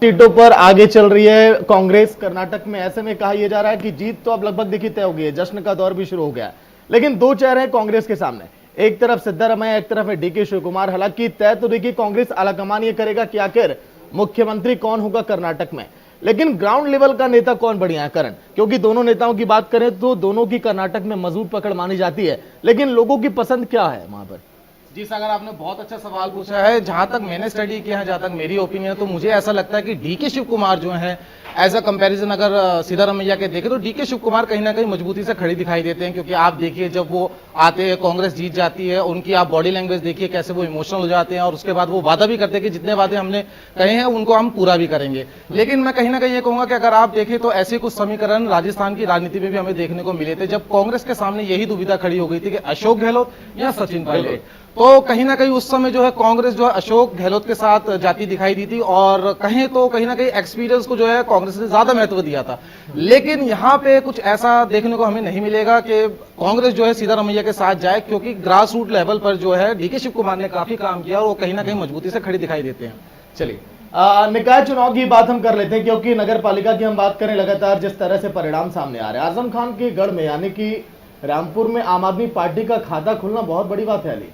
सीटों पर आगे चल रही है कांग्रेस कर्नाटक में। ऐसे में कहा यह जा रहा है कि जीत तो अब लगभग देखी तय हो गई है, जश्न का दौर भी शुरू हो गया है, लेकिन दो चेहरे हैं कांग्रेस के सामने। एक तरफ सिद्धारमैया, एक तरफ है डीके शिव कुमार। हालांकि तय तो देखिए कांग्रेस आलाकमान ये करेगा कि आखिर मुख्यमंत्री कौन होगा कर्नाटक में, लेकिन ग्राउंड लेवल का नेता कौन बढ़िया है करण, क्योंकि दोनों नेताओं की बात करें तो दोनों की कर्नाटक में मजबूत पकड़ मानी जाती है, लेकिन लोगों की पसंद क्या है वहां पर? जी सागर, आपने बहुत अच्छा सवाल पूछा है। जहां तक मैंने स्टडी किया है, जहां तक मेरी ओपिनियन है, तो मुझे ऐसा लगता है कि डीके शिव कुमार जो है, एज अ कंपैरिजन अगर सिद्धारमैया के देखें तो डीके शिव कुमार कहीं ना कहीं मजबूती से खड़ी दिखाई देते हैं, क्योंकि आप देखिए जब वो आते हैं, कांग्रेस जीत जाती है, उनकी आप बॉडी लैंग्वेज देखिए कैसे वो इमोशनल हो जाते हैं और उसके बाद वो वादा भी करते हैं कि जितने वादे हमने कहे हैं उनको हम पूरा भी करेंगे। लेकिन मैं कहीं ना कहीं ये कहूंगा कि अगर आप देखें तो ऐसे कुछ समीकरण राजस्थान की राजनीति में भी हमें देखने को मिले थे, जब कांग्रेस के सामने यही दुविधा खड़ी हो गई थी कि अशोक गहलोत या सचिन पायलट। तो कहीं ना कहीं उस समय जो है कांग्रेस जो है अशोक गहलोत के साथ जाती दिखाई दी थी और कहें तो कहीं ना कहीं एक्सपीरियंस को जो है कांग्रेस ने ज्यादा महत्व दिया था। लेकिन यहाँ पे कुछ ऐसा देखने को हमें नहीं मिलेगा कि कांग्रेस जो है सिद्धारमैया के साथ जाए, क्योंकि ग्रास रूट लेवल पर जो है डीके शिव कुमार ने काफी काम किया और वो कहीं ना कहीं मजबूती से खड़ी दिखाई देते हैं। चलिए निकाय चुनाव की बात हम कर लेते हैं, क्योंकि नगर पालिका की हम बात करें, लगातार जिस तरह से परिणाम सामने आ रहे हैं, आजम खान के गढ़ में यानी कि रामपुर में आम आदमी पार्टी का खाता खुलना बहुत बड़ी बात है। अली,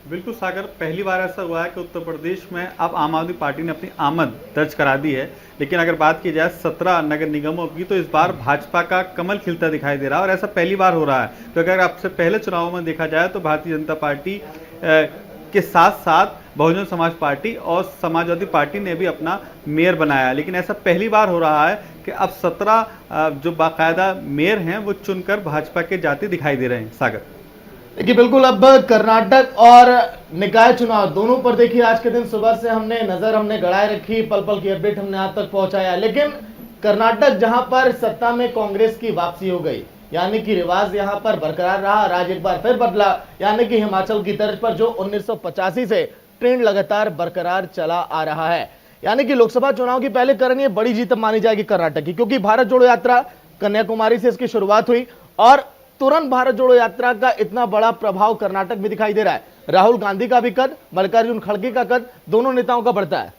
बिल्कुल सागर, पहली बार ऐसा हुआ है कि उत्तर प्रदेश में अब आम आदमी पार्टी ने अपनी आमद दर्ज करा दी है। लेकिन अगर बात की जाए 17 नगर निगमों की, तो इस बार भाजपा का कमल खिलता दिखाई दे रहा है और ऐसा पहली बार हो रहा है। तो अगर आपसे पहले चुनावों में देखा जाए तो भारतीय जनता पार्टी के साथ साथ बहुजन समाज पार्टी और समाजवादी पार्टी ने भी अपना मेयर बनाया, लेकिन ऐसा पहली बार हो रहा है कि अब 17 जो बाकायदा मेयर हैं वो चुनकर भाजपा के जाते दिखाई दे रहे हैं। सागर, देखिए बिल्कुल, अब कर्नाटक और निकाय चुनाव दोनों पर देखिए आज के दिन सुबह से हमने गड़ाए रखी, पल पल की अपडेट हमने आप तक पहुंचाया। लेकिन कर्नाटक जहां पर सत्ता में कांग्रेस की वापसी हो गई, यानी कि रिवाज यहां पर बरकरार रहा, राज एक बार फिर बदला, यानी कि हिमाचल की तर्ज पर जो 1985 से ट्रेंड लगातार बरकरार चला आ रहा है। यानी कि लोकसभा चुनाव की पहले करनी बड़ी जीत मानी जाएगी कर्नाटक की, क्योंकि भारत जोड़ो यात्रा कन्याकुमारी से इसकी शुरुआत हुई और तुरंत भारत जोड़ो यात्रा का इतना बड़ा प्रभाव कर्नाटक में दिखाई दे रहा है। राहुल गांधी का भी कद, मल्लिकार्जुन खड़गे का कद दोनों नेताओं का बढ़ता है।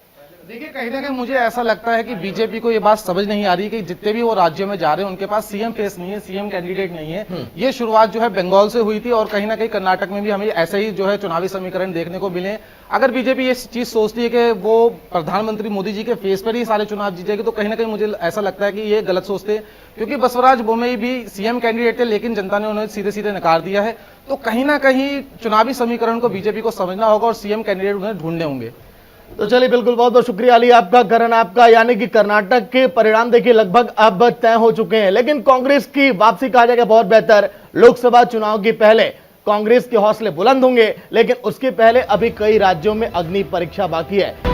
देखिए कहीं ना कहीं मुझे ऐसा लगता है कि बीजेपी को ये बात समझ नहीं आ रही कि जितने भी वो राज्यों में जा रहे हैं उनके पास सीएम फेस नहीं है, सीएम कैंडिडेट नहीं है। ये शुरुआत जो है बंगाल से हुई थी और कहीं ना कहीं कर्नाटक में भी हमें ऐसे ही जो है चुनावी समीकरण देखने को मिले। अगर बीजेपी ये चीज सोचती है कि वो प्रधानमंत्री मोदी जी के फेस पर ही सारे चुनाव जीतेगी तो कहीं ना कहीं मुझे ऐसा लगता है कि ये गलत सोचते, क्योंकि बसवराज बोम्मई भी सीएम कैंडिडेट थे लेकिन जनता ने उन्हें सीधे सीधे नकार दिया है। तो कहीं ना कहीं चुनावी समीकरण को बीजेपी को समझना होगा और सीएम कैंडिडेट उन्हें ढूंढने होंगे। तो चलिए बिल्कुल, बहुत बहुत शुक्रिया अली आपका, करण आपका। यानी कि कर्नाटक के परिणाम देखिए लगभग अब तय हो चुके हैं, लेकिन कांग्रेस की वापसी कहा जाएगा बहुत बेहतर। लोकसभा चुनाव के पहले कांग्रेस के हौसले बुलंद होंगे, लेकिन उसके पहले अभी कई राज्यों में अग्नि परीक्षा बाकी है।